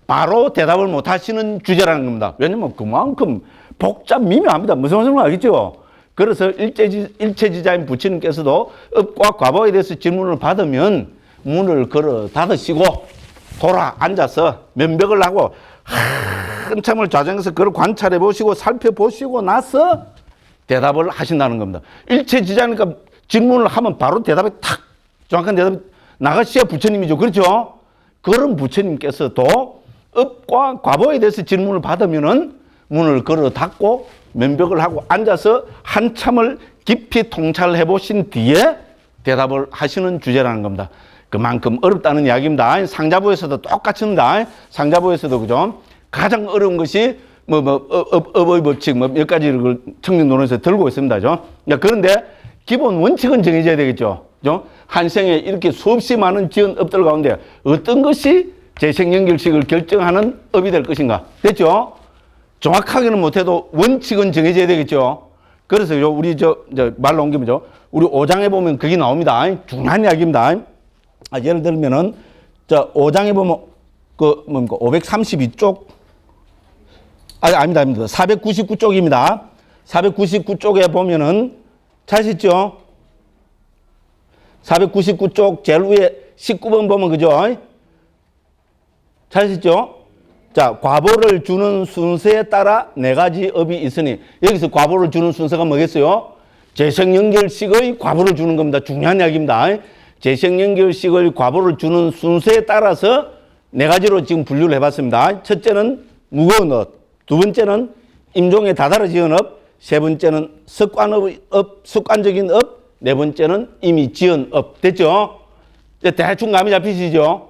바로 대답을 못 하시는 주제라는 겁니다. 왜냐면 그만큼 복잡 미묘합니다. 무슨 말인지 알겠죠? 그래서 일체지자인 부처님께서도 업과 과보에 대해서 질문을 받으면 문을 걸어 닫으시고 돌아 앉아서 면벽을 하고 한참을 좌정해서 그걸 관찰해 보시고 살펴보시고 나서 대답을 하신다는 겁니다. 일체지자니까 질문을 하면 바로 대답이 탁 정확한 대답이 나가셔야 부처님이죠. 그렇죠? 그런 부처님께서도 업과 과보에 대해서 질문을 받으면은 문을 걸어 닫고 면벽을 하고 앉아서 한참을 깊이 통찰해 보신 뒤에 대답을 하시는 주제라는 겁니다. 그만큼 어렵다는 이야기입니다. 상자부에서도 똑같습니다. 상자부에서도 그죠? 가장 어려운 것이 업의 법칙 몇 가지를 청정론에서 들고 있습니다. 그죠? 그런데 기본 원칙은 정해져야 되겠죠. 그죠? 한 생에 이렇게 수없이 많은 지은 업들 가운데 어떤 것이 재생연결식을 결정하는 업이 될 것인가? 됐죠? 정확하게는 못해도 원칙은 정해져야 되겠죠. 그래서 우리 말로 옮기면 우리 5장에 보면 그게 나옵니다. 중요한 이야기입니다. 예를 들면은 5장에 보면 532쪽 아닙니다. 499쪽입니다. 499쪽에 보면은 찾으시죠? 499쪽 제일 위에 19번 보면 그죠? 찾으시죠? 자, 과보를 주는 순서에 따라 네 가지 업이 있으니 여기서 과보를 주는 순서가 뭐겠어요? 재생연결식의 과보를 주는 겁니다. 중요한 이야기입니다. 재생연결식의 과보를 주는 순서에 따라서 네 가지로 지금 분류를 해봤습니다. 첫째는 무거운 업, 두 번째는 임종에 다다르 지은 업, 세 번째는 습관적인 업, 네 번째는 이미 지은 업. 됐죠? 대충 감이 잡히시죠?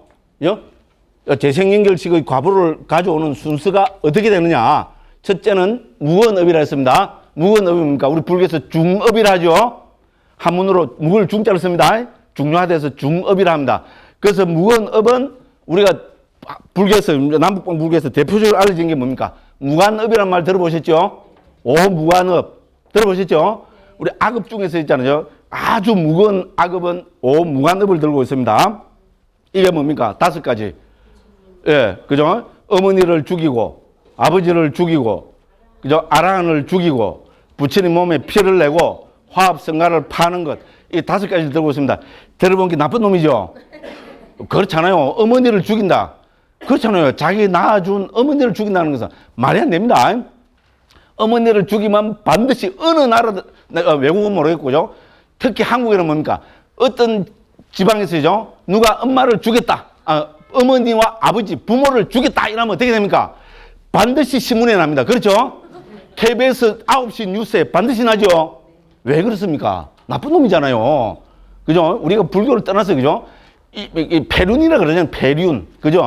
재생연결식의 과보를 가져오는 순서가 어떻게 되느냐? 첫째는 무거운 업이라 했습니다. 무거운 업입니까? 우리 불교에서 중업이라 하죠. 한문으로 무거울 중자를 씁니다. 중요하대서 중업이라 합니다. 그래서 무거운 업은 우리가 불교에서, 남북방 불교에서 대표적으로 알려진 게 뭡니까? 무관업이라는 말 들어보셨죠? 오무관업. 들어보셨죠? 우리 악업 중에서 있잖아요. 아주 무거운 악업은 오무관업을 들고 있습니다. 이게 뭡니까? 5가지. 예, 그죠? 어머니를 죽이고, 아버지를 죽이고, 그죠? 아라한을 죽이고, 부처님 몸에 피를 내고, 화합성가를 파는 것. 이 5가지를 들고 있습니다. 들어본 게 나쁜 놈이죠? 그렇잖아요. 어머니를 죽인다. 그렇잖아요. 자기 낳아준 어머니를 죽인다는 것은 말이 안 됩니다. 어머니를 죽이면 반드시 어느 나라, 외국은 모르겠고요. 특히 한국에는 뭡니까? 어떤 지방에서죠. 누가 엄마를 죽였다. 어머니와 아버지, 부모를 죽였다. 이러면 어떻게 됩니까? 반드시 신문에 납니다. 그렇죠? KBS 9시 뉴스에 반드시 나죠? 왜 그렇습니까? 나쁜 놈이잖아요. 그죠? 우리가 불교를 떠나서, 그죠? 이 폐륜이라 그러잖아요. 폐륜. 그죠?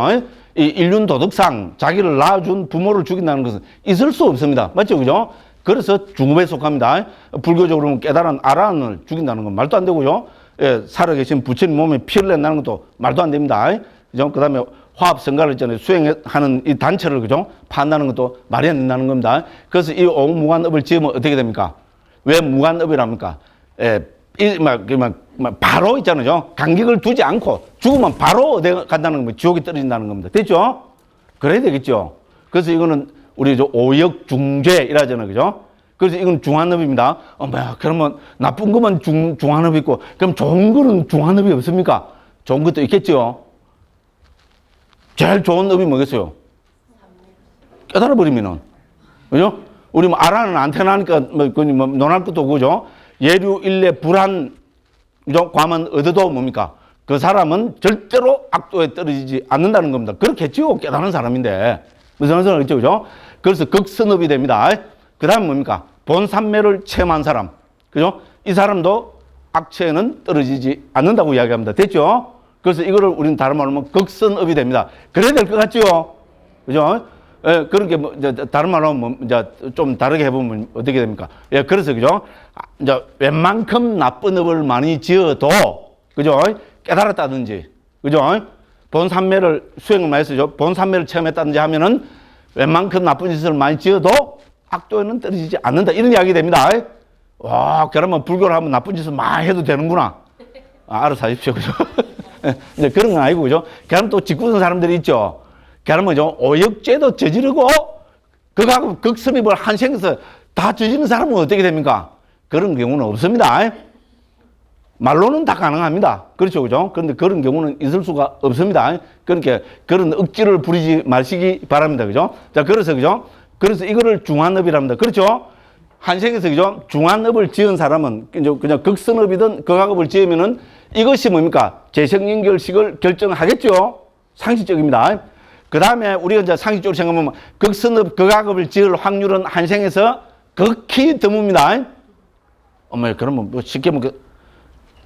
이 인륜 도덕상 자기를 낳아준 부모를 죽인다는 것은 있을 수 없습니다. 맞죠? 그죠? 그래서 중업에 속합니다. 불교적으로 깨달은 아라한을 죽인다는 건 말도 안 되고요. 예, 살아계신 부처님 몸에 피를 낸다는 것도 말도 안 됩니다. 그죠? 그 다음에 화합성가를 있잖아요. 수행하는 이 단체를, 그죠? 판다는 것도 말이 안 된다는 겁니다. 그래서 이 오무관업을 지으면 어떻게 됩니까? 왜 무관업이랍니까? 예, 바로 있잖아요. 간격을 두지 않고 죽으면 바로 어디 간다는 겁니다. 지옥에 떨어진다는 겁니다. 됐죠? 그래야 되겠죠? 그래서 이거는 우리 오역중죄 이라잖아요. 그죠? 그래서 이건 중한업입니다. 그러면 나쁜 것만 중한업이 있고, 그럼 좋은 거는 중한업이 없습니까? 좋은 것도 있겠죠? 제일 좋은 업이 뭐겠어요? 깨달아버리면은. 그죠? 우리 아라는 안 태어나니까 논할 것도 없고, 그죠? 예류, 일례, 불한, 그죠? 과만 얻어도 뭡니까? 그 사람은 절대로 악도에 떨어지지 않는다는 겁니다. 그렇겠죠? 깨달은 사람인데. 무슨 소리겠죠? 그죠? 그래서 극선업이 됩니다. 그 다음 뭡니까? 본삼매를 체험한 사람. 그죠? 이 사람도 악체에는 떨어지지 않는다고 이야기합니다. 됐죠? 그래서 이거를 우리는 다른 말로 하면 극선업이 됩니다. 그래야 될 것 같죠? 그죠? 예, 그런 게 다른 말로 하면 좀 다르게 해보면 어떻게 됩니까? 예, 그래서, 그죠? 웬만큼 나쁜 업을 많이 지어도, 그죠? 깨달았다든지, 그죠? 본삼매를 수행을 많이 했죠. 본삼매를 체험했다든지 하면은 웬만큼 나쁜 짓을 많이 지어도 악도에는 떨어지지 않는다. 이런 이야기 됩니다. 와, 그러면 불교를 하면 나쁜 짓을 많이 해도 되는구나. 알아서 하십시오. 그죠? 이제 그런 건 아니고, 그죠? 그럼 또 짓궂은 사람들이 있죠. 그러면 오역죄도 저지르고, 그거하고 극선입을 한 생에서 다 저지르는 사람은 어떻게 됩니까? 그런 경우는 없습니다. 말로는 다 가능합니다. 그렇죠, 그죠? 그런데 그런 경우는 있을 수가 없습니다. 그러니까 그런 억지를 부리지 마시기 바랍니다. 그죠? 자, 그래서, 그죠? 그래서 이거를 중한업이랍니다. 그렇죠? 한생에서, 그죠? 중한업을 지은 사람은 그냥 극선업이든 극악업을 지으면은 이것이 뭡니까? 재생연결식을 결정하겠죠? 상식적입니다. 그 다음에 우리가 이제 상식적으로 생각하면 극선업, 극악업을 지을 확률은 한생에서 극히 드뭅니다. 어머, 그러면 뭐 쉽게 뭐,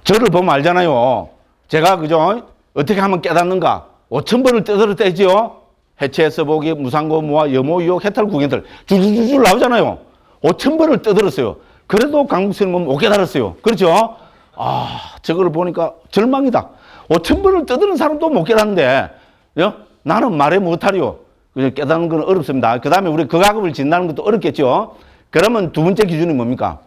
저를 보면 알잖아요. 제가, 그죠? 어떻게 하면 깨닫는가? 5,000번을 떠들었대지요. 해체해서 보기, 무상고, 무화, 여모, 유혹, 해탈, 구견들. 줄줄줄 나오잖아요. 5,000번을 떠들었어요. 그래도 강북스님은 못 깨달았어요. 그렇죠? 아, 저걸 보니까 절망이다. 5,000번을 떠드는 사람도 못 깨닫는데, 나는 말해 못하리요. 깨닫는 건 어렵습니다. 그 다음에 우리 극악업을 진다는 것도 어렵겠죠. 그러면 두 번째 기준이 뭡니까?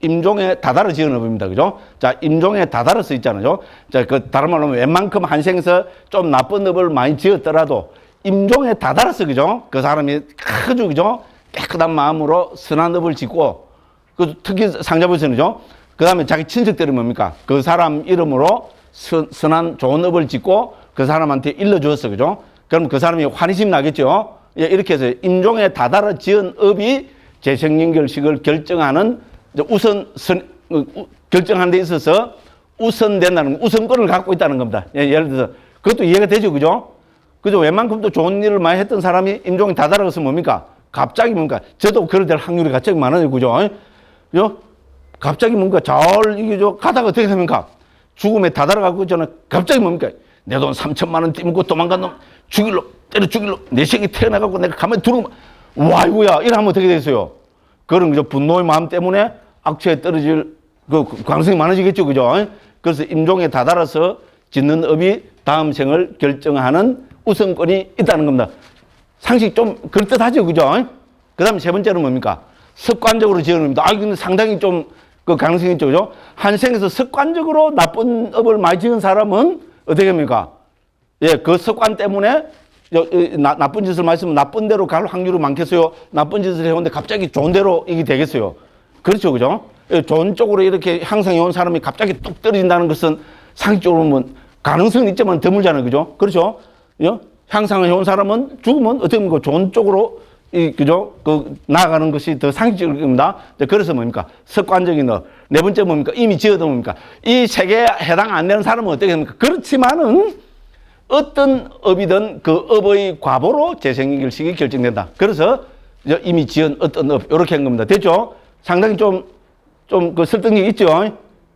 임종에 다다르 지은 업입니다. 그죠? 자, 임종에 다다르 써 있잖아요. 자, 그 다른 말로 하면 웬만큼 한생에서 좀 나쁜 업을 많이 지었더라도 임종에 다다르서, 그죠? 그 사람이 아주, 그죠? 깨끗한 마음으로 선한 업을 짓고, 그 특히 상자부에서는요. 그 다음에 자기 친척들이 뭡니까? 그 사람 이름으로 선한 좋은 업을 짓고 그 사람한테 일러주었어. 그죠? 그럼 그 사람이 환희심 나겠죠? 예, 이렇게 해서 임종에 다다르 지은 업이 재생연결식을 결정하는 결정하는 데 있어서 우선된다는, 우선권을 갖고 있다는 겁니다. 예, 예를 들어서, 그것도 이해가 되죠, 그죠? 그죠? 웬만큼도 좋은 일을 많이 했던 사람이 임종에 다다르서 뭡니까? 갑자기 뭡니까? 저도 그럴 될 확률이 갑자기 많아요, 그죠? 그죠? 갑자기 뭔가 이게 가다가 어떻게 됩니까? 죽음에 다다르고 저는 갑자기 뭡니까? 내 돈 3,000만 원 띠먹고 도망간 놈 때려 죽일로 내 새끼 태어나가고 내가 가만히 두는 와, 이거야. 이러면 어떻게 되겠어요? 그런, 그죠? 분노의 마음 때문에 악취에 떨어질 그 가능성이 많아지겠죠, 그죠? 그래서 임종에 다다라서 짓는 업이 다음 생을 결정하는 우선권이 있다는 겁니다. 상식 좀 그럴듯하죠, 그죠? 그 다음에 세 번째는 뭡니까? 습관적으로 지은 업입니다. 근데 상당히 좀 그 가능성이 있죠, 그죠? 한생에서 습관적으로 나쁜 업을 많이 지은 사람은 어떻게 합니까? 예, 그 습관 때문에 나쁜 짓을 많이 했으면 나쁜 대로 갈 확률이 많겠어요? 나쁜 짓을 해오는데 갑자기 좋은 대로 이게 되겠어요? 그렇죠, 그죠? 예, 좋은 쪽으로 이렇게 향상해온 사람이 갑자기 뚝 떨어진다는 것은 상식적으로 보면 가능성은 있지만 드물잖아요, 그죠? 그렇죠? 예? 향상해온 사람은 죽으면 어떻게 보면 좋은 쪽으로 그죠? 나아가는 것이 더 상식적입니다. 그래서 뭡니까? 습관적인 업. 네 번째 뭡니까? 이미 지어도 뭡니까? 이 세 개에 해당 안 되는 사람은 어떻게 됩니까? 그렇지만은 어떤 업이든 그 업의 과보로 재생연결식이 결정된다. 그래서 이미 지은 어떤 업, 이렇게 한 겁니다. 됐죠? 상당히 좀 그 설득력이 있죠?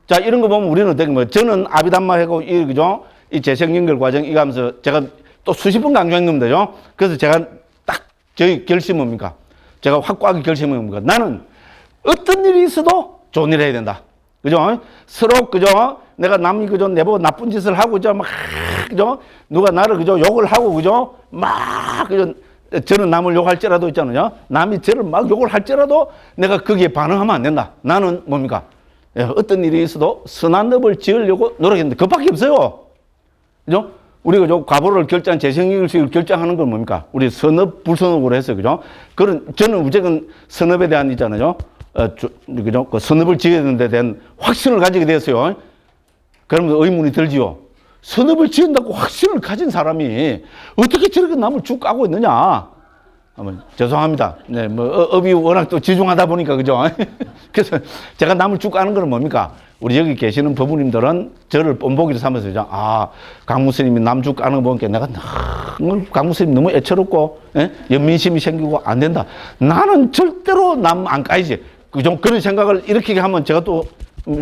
자, 이런 거 보면 우리는 어떻게 뭐, 저는 아비담마하고 그죠? 이 재생연결 과정 이거 하면서 제가 또 수십 번 강조한 겁니다. 그래서 제가 저희 결심은 뭡니까? 제가 확고하게 결심은 뭡니까? 나는 어떤 일이 있어도 좋은 일을 해야 된다. 그죠? 서로, 그죠? 내가 남이, 그죠? 내보고 나쁜 짓을 하고, 그죠? 누가 나를, 그죠? 욕을 하고, 그죠? 그죠? 저는 남을 욕할지라도 있잖아요. 남이 저를 막 욕을 할지라도 내가 거기에 반응하면 안 된다. 나는 뭡니까? 예, 어떤 일이 있어도 선한 업을 지으려고 노력했는데, 그것밖에 없어요. 그죠? 우리가 과보를 재생연결식을 결정하는 건 뭡니까? 우리 선업, 불선업으로 했어요. 그죠? 저는 무조건 선업에 대한 있잖아요. 그죠? 그 선업을 지어야 되는 데 대한 확신을 가지게 되었어요. 그러면 의문이 들지요. 선업을 지은다고 확신을 가진 사람이 어떻게 저렇게 남을 쭉 까고 있느냐? 죄송합니다. 네, 뭐, 업이 워낙 또 지중하다 보니까, 그죠? 그래서 제가 남을 쭉 까는 건 뭡니까? 우리 여기 계시는 법부님들은 저를 뽐보기로 삼아서, 강무스님이 남 쭉 까는 거 보니까 내가 강무스님 너무 애처롭고, 연민심이 생기고 안 된다. 나는 절대로 남 안 까이지. 그런 생각을 이렇게 하면 제가 또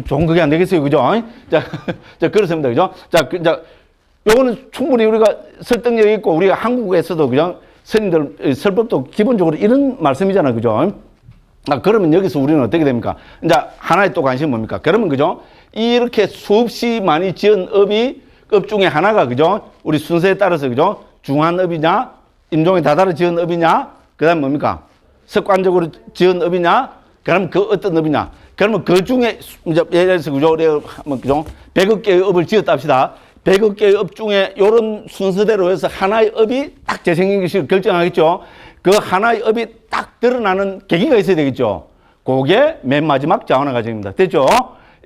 좋은 그게 안 되겠어요. 그죠? 자, 그렇습니다. 그죠? 자, 요거는 충분히 우리가 설득력이 있고, 우리가 한국에서도 그냥 스님들 설법도 기본적으로 이런 말씀이잖아요. 그죠? 그러면 여기서 우리는 어떻게 됩니까? 이제 하나의 또 관심은 뭡니까? 그러면 그죠? 이렇게 수없이 많이 지은 업 중에 하나가 그죠? 우리 순서에 따라서 그죠? 중한업이냐? 임종에 다다르 지은 업이냐? 그 다음 뭡니까? 습관적으로 지은 업이냐? 그러면 그 어떤 업이냐? 그러면 그 중에 이제 예를 들어서 그죠? 그죠? 100억 개의 업을 지었다 합시다. 100억 개의 업 중에 이런 순서대로 해서 하나의 업이 딱 재생연결식을 결정하겠죠. 그 하나의 업이 딱 드러나는 계기가 있어야 되겠죠. 그게 맨 마지막 자원화 과정입니다. 됐죠?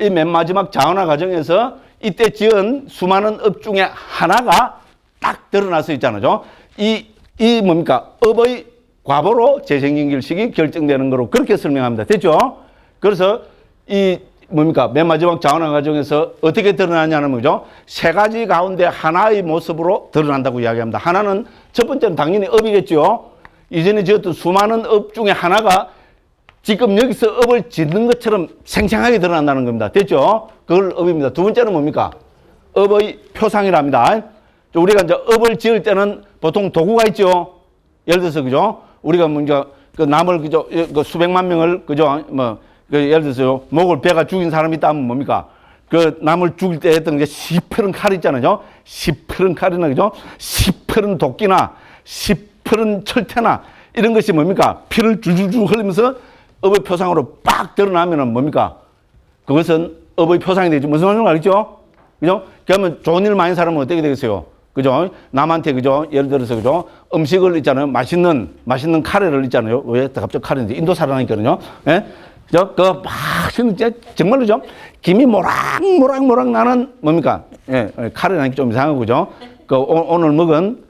이 맨 마지막 자원화 과정에서 이때 지은 수많은 업 중에 하나가 딱 드러나서 있잖아요. 이 뭡니까? 업의 과보로 재생연결식이 결정되는 거로 그렇게 설명합니다. 됐죠? 그래서 이 뭡니까? 맨 마지막 자원화 과정에서 어떻게 드러나냐는 거죠. 세 가지 가운데 하나의 모습으로 드러난다고 이야기합니다. 하나는 첫 번째는 당연히 업이겠죠. 이전에 지었던 수많은 업 중에 하나가 지금 여기서 업을 짓는 것처럼 생생하게 드러난다는 겁니다. 됐죠? 그걸 업입니다. 두 번째는 뭡니까? 업의 표상이랍니다. 우리가 이제 업을 지을 때는 보통 도구가 있죠. 예를 들어서, 그죠? 우리가 먼저 그 남을, 그죠? 그 수백만 명을, 그죠? 예를 들어서 목을 베가 죽인 사람이 있다면 뭡니까? 그 남을 죽일 때 했던 게 시퍼런 칼 있잖아요. 시퍼런 칼이나, 그죠? 시퍼런 도끼나 시퍼런 철퇴나 이런 것이 뭡니까? 피를 줄줄줄 흘리면서 업의 표상으로 빡 드러나면은 뭡니까? 그것은 업의 표상이 되죠. 무슨 말인지 알겠죠? 그죠? 그러면 좋은 일 많은 사람은 어떻게 되겠어요? 그죠? 남한테, 그죠? 예를 들어서, 그죠? 음식을 있잖아요. 맛있는 카레를 있잖아요. 왜 갑자기 카레인지? 인도 사람이니까요. 예? 그죠? 맛있는, 정말로 좀, 김이 모락모락 나는 뭡니까? 예, 카레는 좀 이상하고, 그죠? 오늘 먹은,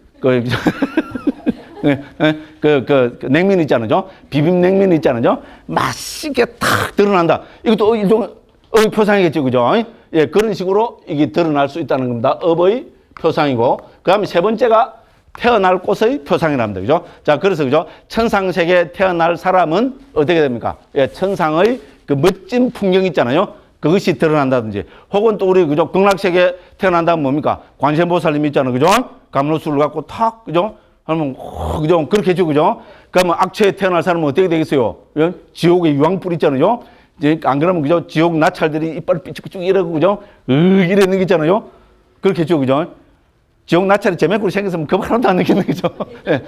냉면 있잖아요. 비빔냉면 있잖아요. 맛있게 탁 드러난다. 이것도 일종 업의 표상이겠죠. 그죠? 예, 그런 식으로 이게 드러날 수 있다는 겁니다. 업의 표상이고. 그 다음에 세 번째가 태어날 곳의 표상이랍니다. 그죠? 자, 그래서, 그죠? 천상세계에 태어날 사람은 어떻게 됩니까? 예, 천상의 그 멋진 풍경 있잖아요. 그것이 드러난다든지. 혹은 또 우리, 그죠? 극락세계에 태어난다면 뭡니까? 관세음보살님 있잖아요. 그죠? 감로수를 갖고 탁, 그죠? 하면, 그죠? 그렇게 해죠. 그죠? 그러면 악체에 태어날 사람은 어떻게 되겠어요? 지옥의 유황불 있잖아요. 이제 안 그러면, 그죠? 지옥 나찰들이 이빨 삐쭉삐쭉 이러고, 그죠? 이러는 게 있잖아요. 그렇게 해죠. 그죠? 지옥 나찰이 제맥구리 생겼으면 그 바람도 안 느끼는 거죠. 예.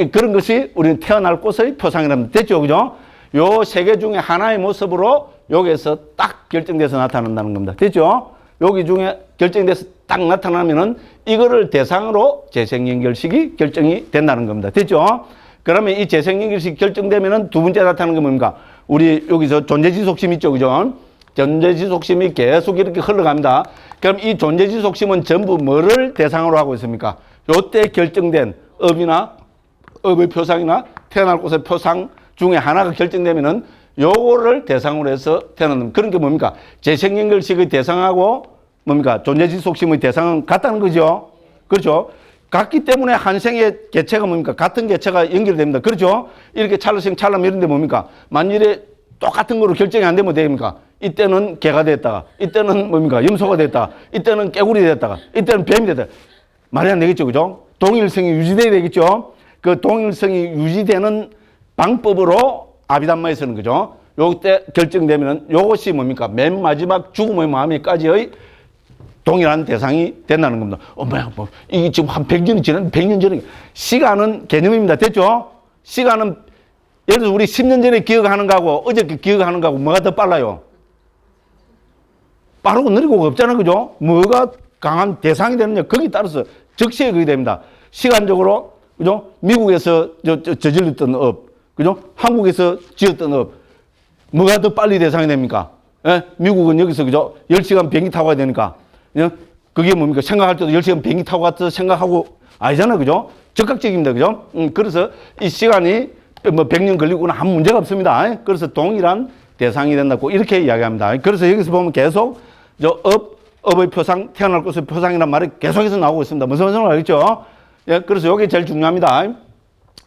그런 것이 우리는 태어날 곳의 표상이라면 됐죠. 그죠? 요 세 개 중에 하나의 모습으로 여기에서 딱 결정돼서 나타난다는 겁니다. 됐죠? 여기 중에 결정돼서 딱 나타나면은 이거를 대상으로 재생연결식이 결정이 된다는 겁니다. 됐죠? 그러면 이 재생연결식이 결정되면은 두 번째 나타나는 게 뭡니까? 우리 여기서 존재지속심 있죠. 그죠? 존재지속심이 계속 이렇게 흘러갑니다. 그럼 이 존재지속심은 전부 뭐를 대상으로 하고 있습니까? 요때 결정된 업이나 업의 표상이나 태어날 곳의 표상 중에 하나가 결정되면은 요거를 대상으로 해서 태어나는 그런 게 뭡니까? 재생연결식의 대상하고 뭡니까? 존재지속심의 대상은 같다는 거죠. 그렇죠? 같기 때문에 한 생의 개체가 뭡니까? 같은 개체가 연결됩니다. 그렇죠? 이렇게 찰나생 찰나면 이런데 뭡니까? 만일에 똑같은 거로 결정이 안 되면 됩니까? 이때는 개가 됐다가, 이때는 뭡니까? 염소가 됐다가, 이때는 깨구리 됐다가, 이때는 뱀이 됐다가. 말이 안 되겠죠. 그죠? 동일성이 유지돼야 되겠죠? 그 동일성이 유지되는 방법으로 아비담마에서는, 그죠? 요때 결정되면은 요것이 뭡니까? 맨 마지막 죽음의 마음에까지의 동일한 대상이 된다는 겁니다. 뭐야, 이게 지금 한 100년이 지난, 100년 전에. 시간은 개념입니다. 됐죠? 시간은, 예를 들어서 우리 10년 전에 기억하는 거하고 어저께 기억하는 거하고 뭐가 더 빨라요? 빠르고 느리고 없잖아. 그죠? 뭐가 강한 대상이 되느냐. 거기에 따라서 적시에 그게 됩니다. 시간적으로, 그죠? 미국에서 저질렀던 업, 그죠? 한국에서 지었던 업, 뭐가 더 빨리 대상이 됩니까? 예? 미국은 여기서, 그죠? 10시간 비행기 타고 가야 되니까. 예? 그게 뭡니까? 생각할 때도 10시간 비행기 타고 가서 생각하고 아니잖아요. 그죠? 적극적입니다. 그죠? 그래서 이 시간이 뭐 100년 걸리고는 아무 문제가 없습니다. 그래서 동일한 대상이 된다고 이렇게 이야기합니다. 그래서 여기서 보면 계속 업의 표상, 태어날 곳의 표상이라는 말이 계속해서 나오고 있습니다. 무슨 말인지 알겠죠? 예, 그래서 이게 제일 중요합니다.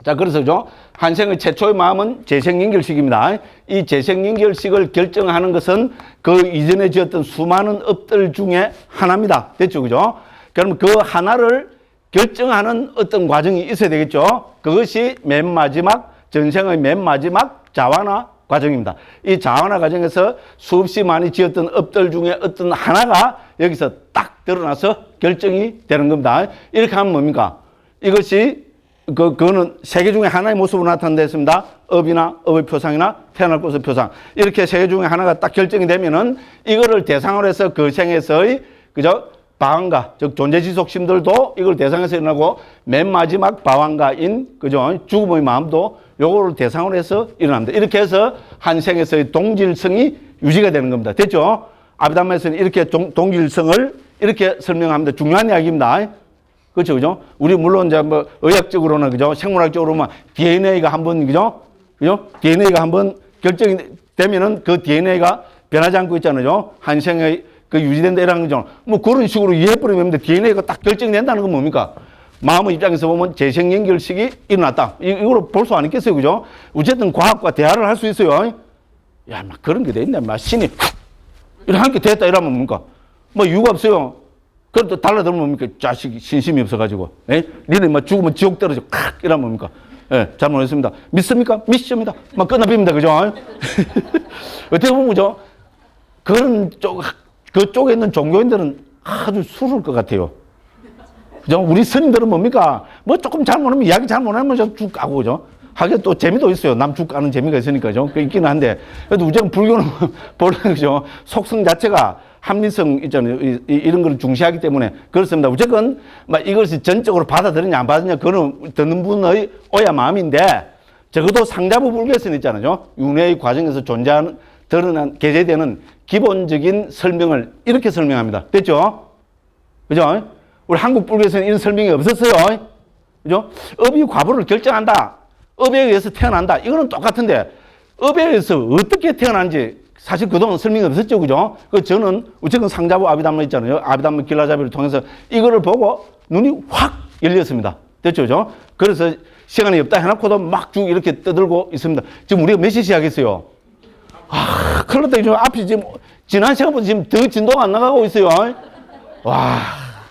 자, 그래서 그죠? 한생의 최초의 마음은 재생연결식입니다. 이 재생연결식을 결정하는 것은 그 이전에 지었던 수많은 업들 중에 하나입니다. 됐죠? 그죠? 그럼 그 하나를 결정하는 어떤 과정이 있어야 되겠죠? 그것이 맨 마지막, 전생의 맨 마지막 자완화 과정입니다. 이 자완화 과정에서 수없이 많이 지었던 업들 중에 어떤 하나가 여기서 딱 드러나서 결정이 되는 겁니다. 이렇게 하면 뭡니까? 이것이 그거는 세 개 중에 하나의 모습으로 나타난다. 업이나 업의 표상이나 태어날 곳의 표상. 이렇게 세 개 중에 하나가 딱 결정이 되면은 이거를 대상으로 해서 그 생에서의, 그죠? 방황가, 즉 존재지속심들도 이걸 대상에서 일어나고 맨 마지막 방황가인, 그죠? 죽음의 마음도 요거를 대상으로 해서 일어납니다. 이렇게 해서 한 생에서의 동질성이 유지가 되는 겁니다. 됐죠? 아비담마에서는 이렇게 동일성을 이렇게 설명합니다. 중요한 이야기입니다. 그렇죠, 그죠? 우리 물론 이제 뭐 의학적으로는 그죠, 생물학적으로는 DNA가 한번 그죠, DNA가 한번 결정이 되면은 그 DNA가 변하지 않고 있잖아요. 한 생에 그 유지된다라는 거죠. 뭐 그런 식으로 이해해버리면 DNA가 딱 결정된다는 건 뭡니까? 마음의 입장에서 보면 재생 연결식이 일어났다. 이걸로 볼 수 아니겠어요, 그죠? 어쨌든 과학과 대화를 할 수 있어요. 야, 막 그런 게 돼 있네. 막 신이 이렇게 됐다 이러면 뭡니까? 뭐 이유가 없어요. 그래도 달라들면 뭡니까? 자식이 신심이 없어가지고. 에? 니네 막 죽으면 지옥 떨어져. 이러면 뭡니까? 예, 잘못했습니다. 믿습니까? 믿습니다. 막 끝나봅니다. 그죠? 어떻게 보면 그죠? 그런 그쪽에 있는 종교인들은 아주 수를 것 같아요. 그죠? 우리 스님들은 뭡니까? 뭐 조금 잘못하면, 이야기 잘못하면 쭉 까고, 그죠? 하긴 또 재미도 있어요. 남 쭉 까는 재미가 있으니까죠. 그 있기는 한데. 그래도 우선 불교는 본래, 그죠? 속성 자체가 합리성 있잖아요. 이런 걸 중시하기 때문에 그렇습니다. 어쨌건 막 이것이 전적으로 받아들이냐 안 받느냐 그거는 듣는 분의 오야 마음인데 적어도 상자부 불교에서는 있잖아요. 윤회의 과정에서 존재하는 드러난 게재되는 기본적인 설명을 이렇게 설명합니다. 됐죠? 그죠? 우리 한국 불교에서는 이런 설명이 없었어요. 그죠? 업이 과보를 결정한다. 업에 의해서 태어난다. 이거는 똑같은데 업에 의해서 어떻게 태어난지 사실 그동안 설명이 없었죠. 그죠? 그 저는 어쨌든 상자부 아비담마 있잖아요. 아비담마 길라잡이를 통해서 이거를 보고 눈이 확 열렸습니다. 됐죠? 그죠? 그래서 시간이 없다 해놓고도 막 쭉 이렇게 떠들고 있습니다. 지금 우리가 몇 시 시작했어요? 아, 큰일 났다. 지금 앞이 지금 지난 시간보다 지금 더 진도가 안 나가고 있어요. 와,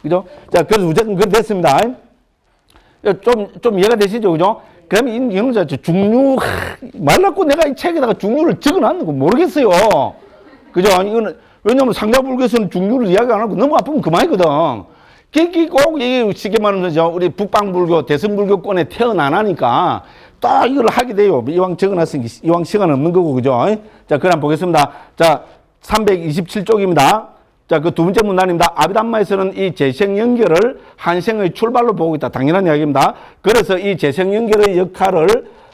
그죠? 자, 그래서 어쨌든 그렇게 됐습니다. 좀 이해가 되시죠? 그죠? 그러면 이런 거 중류, 말랐고 내가 이 책에다가 중류를 적어 놨는 거 모르겠어요. 그죠? 이거는, 왜냐면 상자불교에서는 중류를 이야기 안 하고 너무 아프면 그만이거든. 꼭 이게 쉽게 말하면 우리 북방불교, 대승불교권에 태어나니까 또 이걸 하게 돼요. 이왕 적어 놨으니 이왕 시간 없는 거고, 그죠? 자, 그럼 한번 보겠습니다. 자, 327쪽입니다. 자, 그 두 번째 문단입니다. 아비담마에서는 이 재생 연결을 한생의 출발로 보고 있다. 당연한 이야기입니다. 그래서 이 재생 연결의 역할을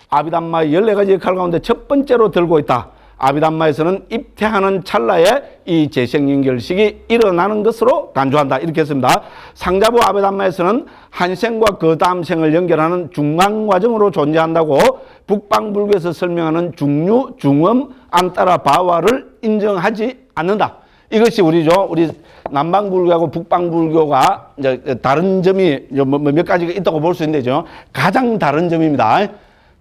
아비담마의 14가지 역할 가운데 첫 번째로 들고 있다. 아비담마에서는 입퇴하는 찰나에 이 재생 연결식이 일어나는 것으로 간주한다. 이렇게 했습니다. 상자부 아비담마에서는 한생과 그 다음 생을 연결하는 중간 과정으로 존재한다고 북방불교에서 설명하는 중류, 중엄, 안따라, 바와를 인정하지 않는다. 이것이 우리 남방불교하고 북방불교가 이제 다른 점이 몇 가지가 있다고 볼 수 있는데죠. 가장 다른 점입니다.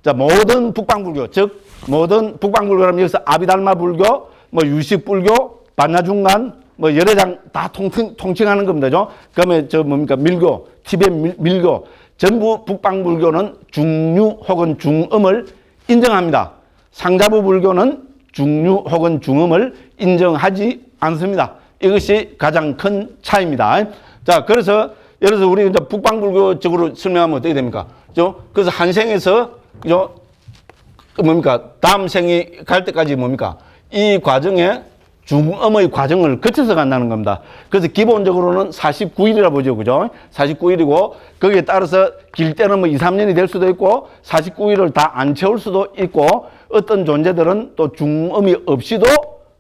자, 모든 북방불교, 즉, 모든 북방불교라면 여기서 아비달마 불교, 뭐 유식불교, 반야중간, 뭐 여러 장 다 통칭하는 겁니다. 그러면 밀교, 티벳 밀교, 전부 북방불교는 중류 혹은 중음을 인정합니다. 상자부 불교는 중류 혹은 중음을 인정하지 않습니다. 이것이 가장 큰 차이입니다. 자, 그래서 예를 들어서 우리 북방불교적으로 설명하면 어떻게 됩니까? 그래서 한 생에서 다음 생이 갈 때까지 이 과정에 중음의 과정을 거쳐서 간다는 겁니다. 그래서 기본적으로는 49일이라 보죠. 그죠? 49일이고, 거기에 따라서 길 때는 2, 3년이 될 수도 있고, 49일을 다 안 채울 수도 있고, 어떤 존재들은 또 중음이 없이도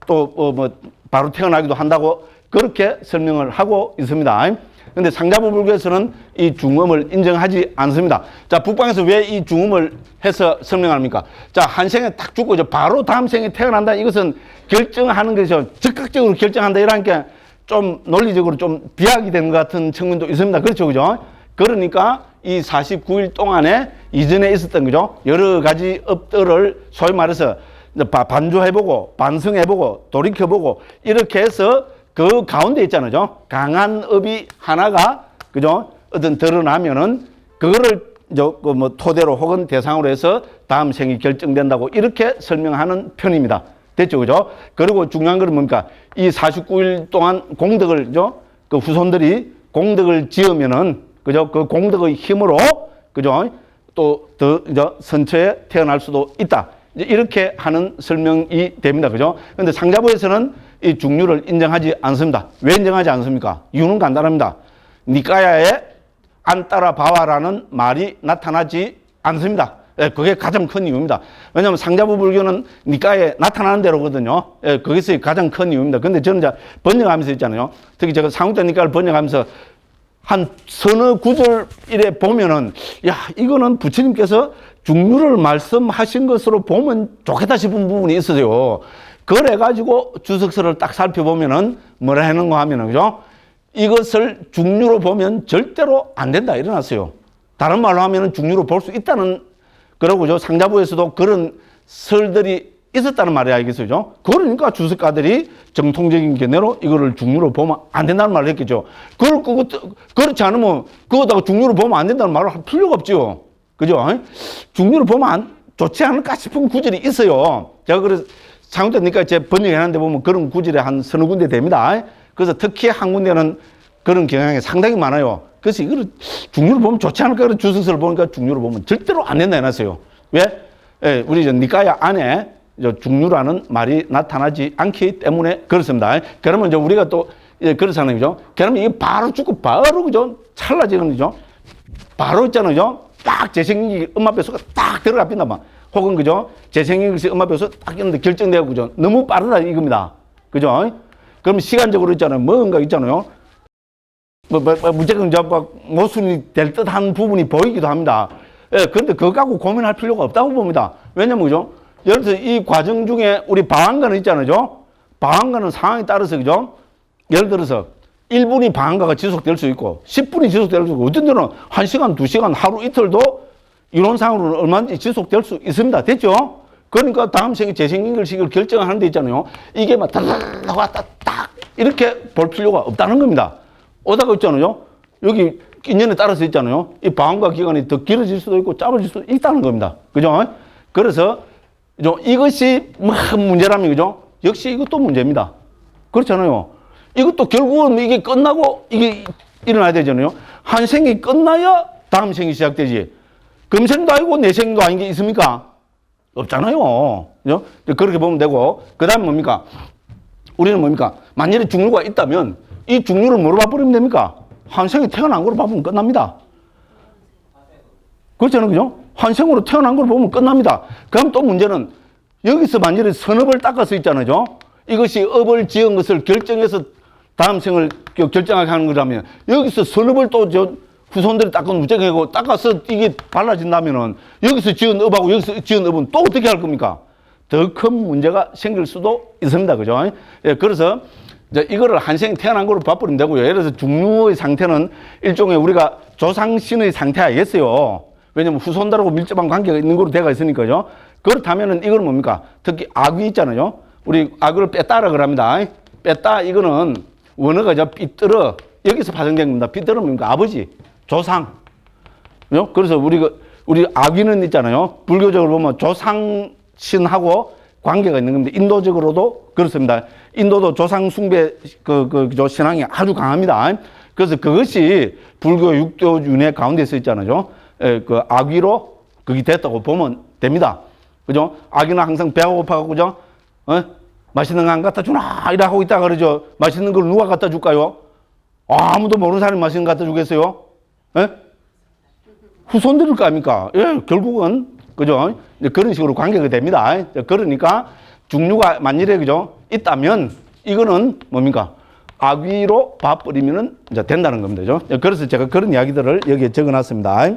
또 바로 태어나기도 한다고 그렇게 설명을 하고 있습니다. 근데 상자부 불교에서는 이 중음을 인정하지 않습니다. 자, 북방에서 왜 이 중음을 해서 설명합니까? 자, 한 생에 딱 죽고 바로 다음 생에 태어난다. 이것은 결정하는 것이죠. 즉각적으로 결정한다. 이러니까 좀 논리적으로 좀 비약이 되는 것 같은 측면도 있습니다. 그렇죠, 그죠? 그러니까 이 49일 동안에 이전에 있었던 거죠. 여러 가지 업들을 소위 말해서 반주해보고, 반성해보고, 돌이켜보고, 이렇게 해서 그 가운데 있잖아요. 강한 업이 하나가, 그죠? 어떤 드러나면은, 그거를 토대로 혹은 대상으로 해서 다음 생이 결정된다고 이렇게 설명하는 편입니다. 됐죠? 그죠? 그리고 중요한 건 뭡니까? 이 49일 동안 공덕을, 그 후손들이 공덕을 지으면은, 그죠? 그 공덕의 힘으로, 그죠? 또 더 선처에 태어날 수도 있다. 이렇게 하는 설명이 됩니다. 그죠? 근데 상자부에서는 이 중류를 인정하지 않습니다. 왜 인정하지 않습니까? 이유는 간단합니다. 니까야에 안따라 바와라는 말이 나타나지 않습니다. 예, 그게 가장 큰 이유입니다. 왜냐하면 상자부 불교는 니까에 나타나는 대로거든요. 예, 그것이 가장 큰 이유입니다. 근데 저는 이제 번역하면서 있잖아요. 특히 제가 상국대 니까를 번역하면서 한 서너 구절 이래 보면은, 야, 이거는 부처님께서 중류를 말씀하신 것으로 보면 좋겠다 싶은 부분이 있어요. 그래가지고 주석서를 딱 살펴보면은 뭐라 하는가 하면은, 그죠? 이것을 중류로 보면 절대로 안 된다. 일어났어요. 다른 말로 하면은 중류로 볼 수 있다는, 그러고 저 상자부에서도 그런 설들이 있었다는 말이 알겠어요. 그러니까 주석가들이 정통적인 견해로 이거를 중류로 보면 안 된다는 말을 했겠죠. 그렇지 않으면 그거다가 중류로 보면 안 된다는 말을 할 필요가 없죠. 그죠? 중류로 보면 좋지 않을까 싶은 구절이 있어요. 제가 그래서 상국대니까 제 번역해놨는데 보면 그런 구절이 한 서너 군데 됩니다. 그래서 특히 한 군데는 그런 경향이 상당히 많아요. 그래서 이거를 중류로 보면 좋지 않을까? 그런 주석서를 보니까 중류로 보면 절대로 안 된다 해놨어요. 왜? 예, 우리 니까야 안에 중류라는 말이 나타나지 않기 때문에 그렇습니다. 그러면 이제 우리가 또 그렇잖아요. 그죠? 그러면 이게 바로 죽고 바로 그죠? 찰나지는 거죠? 바로 있잖아요. 딱 재생기 음압배수가 딱 들어갑니다. 막. 혹은 그죠? 재생기 것이 음압배수 딱 있는데 결정되고 그죠? 너무 빠르다 이겁니다. 그죠? 그럼 시간적으로 있잖아요. 뭔가 있잖아요. 무조건 모순이 될 듯한 부분이 보이기도 합니다. 예, 그런데 그거 갖고 고민할 필요가 없다고 봅니다. 왜냐면, 그죠? 예를 들어서 이 과정 중에 우리 방한가는 있잖아요. 방한가는 상황에 따라서, 그죠? 예를 들어서 1분이 방한가가 지속될 수 있고, 10분이 지속될 수 있고, 어떤 데는 1시간, 2시간, 하루 이틀도 이론상으로는 얼마든지 지속될 수 있습니다. 됐죠? 그러니까 다음 생에 재생인글식을 결정하는 데 있잖아요. 이게 막 다다다다 왔다 딱 이렇게 볼 필요가 없다는 겁니다. 오다가 있잖아요. 여기 인연에 따라서 있잖아요. 이 방한가 기간이 더 길어질 수도 있고 짧아질 수도 있다는 겁니다. 그죠? 그래서 이것이 뭐 문제라면, 그죠? 역시 이것도 문제입니다. 그렇잖아요. 이것도 결국은 이게 끝나고 이게 일어나야 되잖아요. 한 생이 끝나야 다음 생이 시작되지. 금생도 아니고 내생도 아닌 게 있습니까? 없잖아요. 그죠? 그렇게 보면 되고. 그 다음에 뭡니까? 우리는 뭡니까? 만일에 중류가 있다면 이 중류를 뭐로 바꾸면 됩니까? 한 생이 태어난 거로 바꾸면 끝납니다. 그렇잖아요. 그죠? 한 생으로 태어난 걸 보면 끝납니다. 그럼 또 문제는 여기서 만일에 선업을 닦아서 있잖아요. 이것이 업을 지은 것을 결정해서 다음 생을 결정하게 하는 거라면 여기서 선업을 또 후손들이 닦은 무정하고 닦아서 이게 발라진다면은 여기서 지은 업하고 여기서 지은 업은 또 어떻게 할 겁니까? 더 큰 문제가 생길 수도 있습니다. 그죠? 예, 그래서 이거를 한 생이 태어난 거로 봐버리면 되고요. 예를 들어서 중류의 상태는 일종의 우리가 조상신의 상태 아니겠어요? 왜냐면 후손들하고 밀접한 관계가 있는 거로 돼가 있으니까요. 그렇다면은 이건 뭡니까? 특히 악귀 있잖아요. 우리 악귀를 뺐다라 그럽니다. 뺐다 이거는 원어가 삐뚤어 여기서 파생된 겁니다. 삐뚤어 뭡니까? 아버지, 조상. 그래서 우리 악귀는 있잖아요. 불교적으로 보면 조상신하고 관계가 있는 겁니다. 인도적으로도 그렇습니다. 인도도 조상 숭배 신앙이 아주 강합니다. 그래서 그것이 불교 6도 윤회 가운데 서 있잖아요. 그 악귀로 그게 됐다고 보면 됩니다. 그죠? 악귀는 항상 배가 고파가지고, 그죠? 맛있는 거 안 갖다 주나? 이래 하고 있다가 그러죠. 맛있는 걸 누가 갖다 줄까요? 아무도 모르는 사람이 맛있는 거 갖다 주겠어요? 후손들일 거 아닙니까? 예, 결국은, 그죠? 그런 식으로 관계가 됩니다. 그러니까 중류가 만일에, 그죠? 있다면 이거는 뭡니까? 악귀로 봐버리면 이제 된다는 겁니다. 그죠? 그래서 제가 그런 이야기들을 여기에 적어 놨습니다.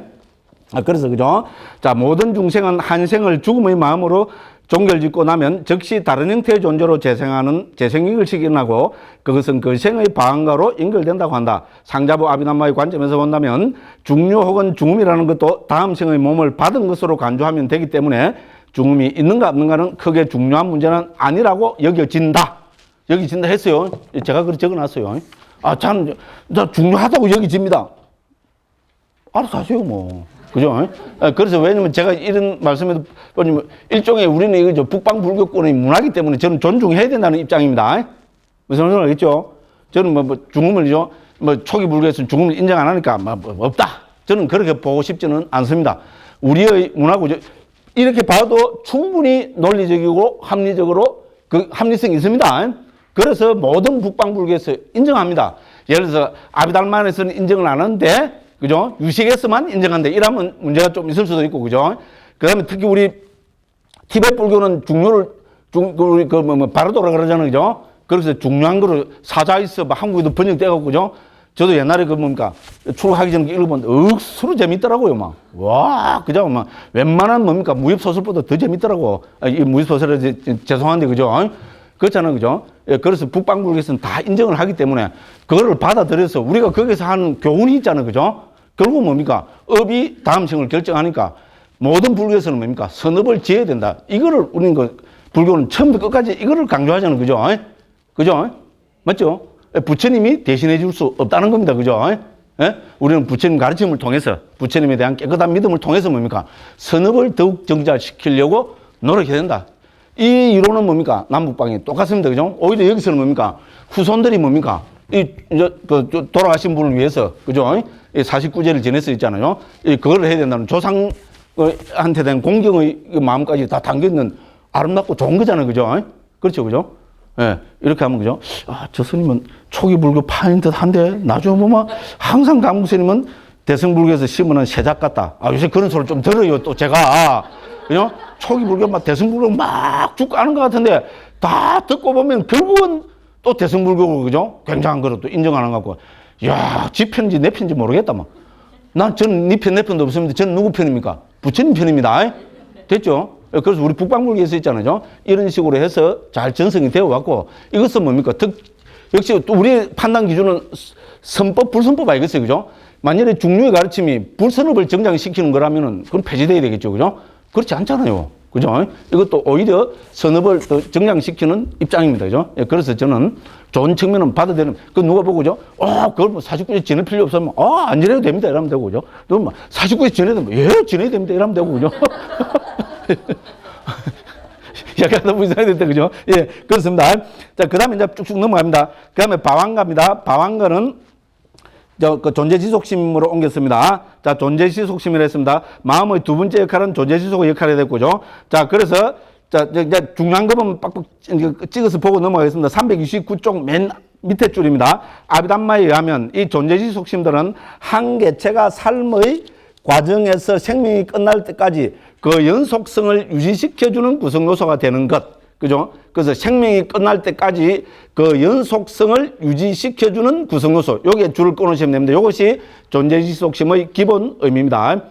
그래서, 그죠? 자, 모든 중생은 한 생을 죽음의 마음으로 종결짓고 나면 즉시 다른 형태의 존재로 재생하는 재생인글식이 일어나고 그것은 그 생의 방한가로 연결된다고 한다. 상자부 아비담마의 관점에서 본다면 중류 혹은 중음이라는 것도 다음 생의 몸을 받은 것으로 간주하면 되기 때문에 중음이 있는가 없는가는 크게 중요한 문제는 아니라고 여겨진다. 여겨진다 했어요. 제가 그렇게 적어놨어요. 저는 중요하다고 여겨집니다. 알아서 하세요, 뭐. 그죠? 그래서 왜냐면 제가 이런 말씀에도 일종의 우리는 이거 북방 불교권의 문화이기 때문에 저는 존중해야 된다는 입장입니다. 무슨 말인지 알겠죠? 저는 중음을요, 초기 불교에서는 중음을 인정 안 하니까 없다. 저는 그렇게 보고 싶지는 않습니다. 우리의 문화고 이렇게 봐도 충분히 논리적이고 합리적으로 그 합리성이 있습니다. 그래서 모든 북방 불교에서 인정합니다. 예를 들어서 아비달만에서는 인정을 안 하는데 그죠? 유식에서만 인정한다. 이러면 문제가 좀 있을 수도 있고, 그죠? 그 다음에 특히 우리 티베트 불교는 중요를, 바르도라 그러잖아요. 그죠? 그래서 중요한 거를 사자있어, 한국에도 번역돼갖고, 그죠? 저도 옛날에 출국하기 전에 읽어봤는데, 억수로 재밌더라고요, 막. 와, 그죠? 막, 웬만한 무협소설보다 더 재밌더라고. 이 무협소설에 죄송한데, 그죠? 그렇잖아요, 그죠? 예, 그래서 북방불교에서는 다 인정을 하기 때문에, 그거를 받아들여서 우리가 거기서 하는 교훈이 있잖아요, 그죠? 결국 업이 다음 생을 결정하니까, 모든 불교에서는 선업을 지어야 된다. 이거를 우리는 불교는 처음부터 끝까지 이거를 강조하잖아요, 그죠? 그죠? 맞죠? 부처님이 대신해 줄 수 없다는 겁니다. 그죠? 예? 우리는 부처님 가르침을 통해서, 부처님에 대한 깨끗한 믿음을 통해서 선업을 더욱 정자시키려고 노력해야 된다. 이 이론은 남북방이 똑같습니다. 그죠? 오히려 여기서는 후손들이 돌아가신 분을 위해서, 그죠? 49제를 지내서 있잖아요. 그걸 해야 된다는 조상한테 대한 공경의 마음까지 다 담겨있는 아름답고 좋은 거잖아요. 그죠? 그렇죠. 그죠? 예, 이렇게 하면, 그죠? 아, 저 스님은 초기 불교 파인 듯 한데, 나중에 보면 항상 강국 스님은 대승불교에서 심은 새작 같다. 아, 요새 그런 소리 좀 들어요, 또 제가. 그죠? 초기 불교 대승불교 쭉 까는 것 같은데, 다 듣고 보면 결국은 또 대승불교고, 그죠? 굉장한 거를 또 인정하는 것 같고, 이야, 지 편인지 내 편인지 모르겠다, 막. 저는 니 편, 내 편도 없습니다. 저는 누구 편입니까? 부처님 편입니다. 됐죠? 그래서 우리 북방불교에서 있잖아요. 이런 식으로 해서 잘 전승이 되어 왔고, 이것은 역시 또 우리의 판단 기준은 선법, 불선법 아니겠어요? 그죠? 만약에 중류의 가르침이 불선업을 정장시키는 거라면은 그건 폐지돼야 되겠죠? 그죠? 그렇지 않잖아요. 그죠? 이것도 오히려 선업을 더 정장시키는 입장입니다. 그죠? 예, 그래서 저는 좋은 측면은 받아들이는, 누가 보고, 그죠? 그걸 49세 지낼 필요 없으면, 안 지내도 됩니다. 이러면 되고, 그죠? 또 49세 지내도 됩니다. 예, 지내야 됩니다. 이러면 되고, 그죠? 약간 너무 이상하게 됐다, 그죠? 예, 그렇습니다. 자, 그 다음에 이제 쭉쭉 넘어갑니다. 그 다음에 바왕가입니다. 바왕가는 존재지속심으로 옮겼습니다. 자, 존재지속심이라 했습니다. 마음의 두 번째 역할은 존재지속의 역할이 됐고죠. 자, 그래서, 이제 중요한 것만 빡빡 찍어서 보고 넘어가겠습니다. 329쪽 맨 밑에 줄입니다. 아비담마에 의하면 이 존재지속심들은 한 개체가 삶의 과정에서 생명이 끝날 때까지 그 연속성을 유지시켜주는 구성 요소가 되는 것. 그죠? 그래서 생명이 끝날 때까지 그 연속성을 유지시켜주는 구성 요소. 요게 줄을 끊으시면 됩니다. 요것이 존재지속심의 기본 의미입니다.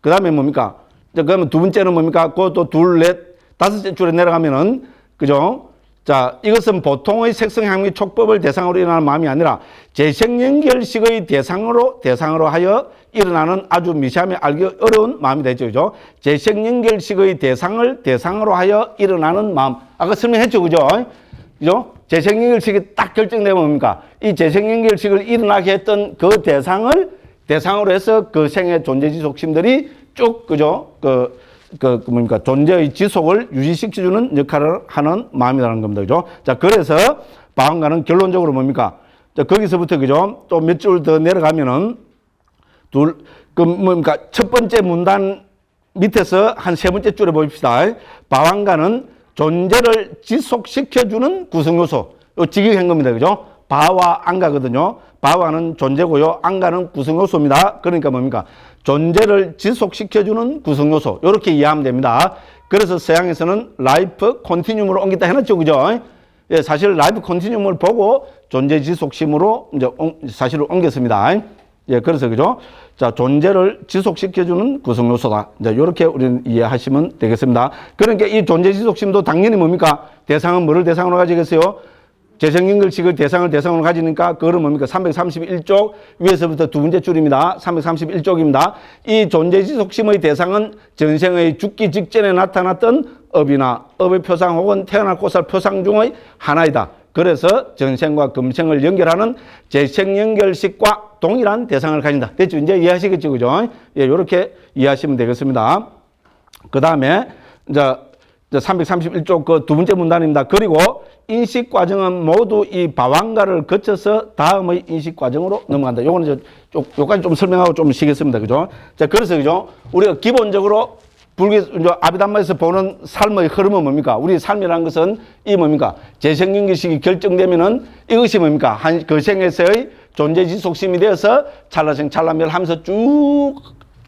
그 다음에 뭡니까? 그러면 두 번째는 뭡니까? 그것도 둘, 넷, 다섯째 줄에 내려가면은, 그죠? 자, 이것은 보통의 색성향미 촉법을 대상으로 일어나는 마음이 아니라 재생연결식의 대상으로 하여 일어나는 아주 미세하며 알기 어려운 마음이 되죠. 그죠? 재생연결식의 대상으로 하여 일어나는 마음. 아까 설명했죠. 그죠? 그죠? 재생연결식이 딱 결정되면 뭡니까? 이 재생연결식을 일어나게 했던 그 대상으로 해서 그 생의 존재지속심들이 쭉, 그죠? 존재의 지속을 유지시켜주는 역할을 하는 마음이라는 겁니다. 그죠? 자, 그래서 바왕가는 결론적으로 뭡니까? 자, 거기서부터, 그죠? 또 몇 줄 더 내려가면은, 첫 번째 문단 밑에서 한 세 번째 줄에 봅시다. 바왕가는 존재를 지속시켜주는 구성요소. 요 직역한 겁니다. 그죠? 바와 안가거든요. 바와는 존재고요. 안가는 구성요소입니다. 그러니까 뭡니까? 존재를 지속시켜주는 구성요소. 이렇게 이해하면 됩니다. 그래서 서양에서는 라이프 컨티뉴움으로 옮겼다 해놨죠. 그죠? 예, 사실 라이프 컨티뉴움을 보고 존재 지속심으로 이제 사실을 옮겼습니다. 예, 그래서 그죠? 자, 존재를 지속시켜주는 구성요소다. 이제 이렇게 우리는 이해하시면 되겠습니다. 그러니까 이 존재 지속심도 당연히 뭡니까? 대상은 뭐를 대상으로 가지겠어요? 재생연결식을 대상으로 가지니까 그거는 뭡니까? 331쪽 위에서부터 두 번째 줄입니다. 331쪽입니다. 이 존재지속심의 대상은 전생의 죽기 직전에 나타났던 업이나 업의 표상 혹은 태어날 곳을 표상 중의 하나이다. 그래서 전생과 금생을 연결하는 재생연결식과 동일한 대상을 가진다. 됐죠? 이제 이해하시겠죠? 그죠? 예, 요렇게 이해하시면 되겠습니다. 그 다음에 이제 331쪽 그 두 번째 문단입니다. 그리고 인식 과정은 모두 이 바왕가를 거쳐서 다음의 인식 과정으로 넘어간다. 요거는 요까지 좀 설명하고 좀 쉬겠습니다. 그죠? 자, 그래서 그죠? 우리가 기본적으로 아비담마에서 보는 삶의 흐름은 뭡니까? 우리 삶이라는 것은 이 뭡니까? 재생연결식이 결정되면은 이것이 뭡니까? 그 생에서의 존재지속심이 되어서 찰나생 찰나멸 하면서 쭉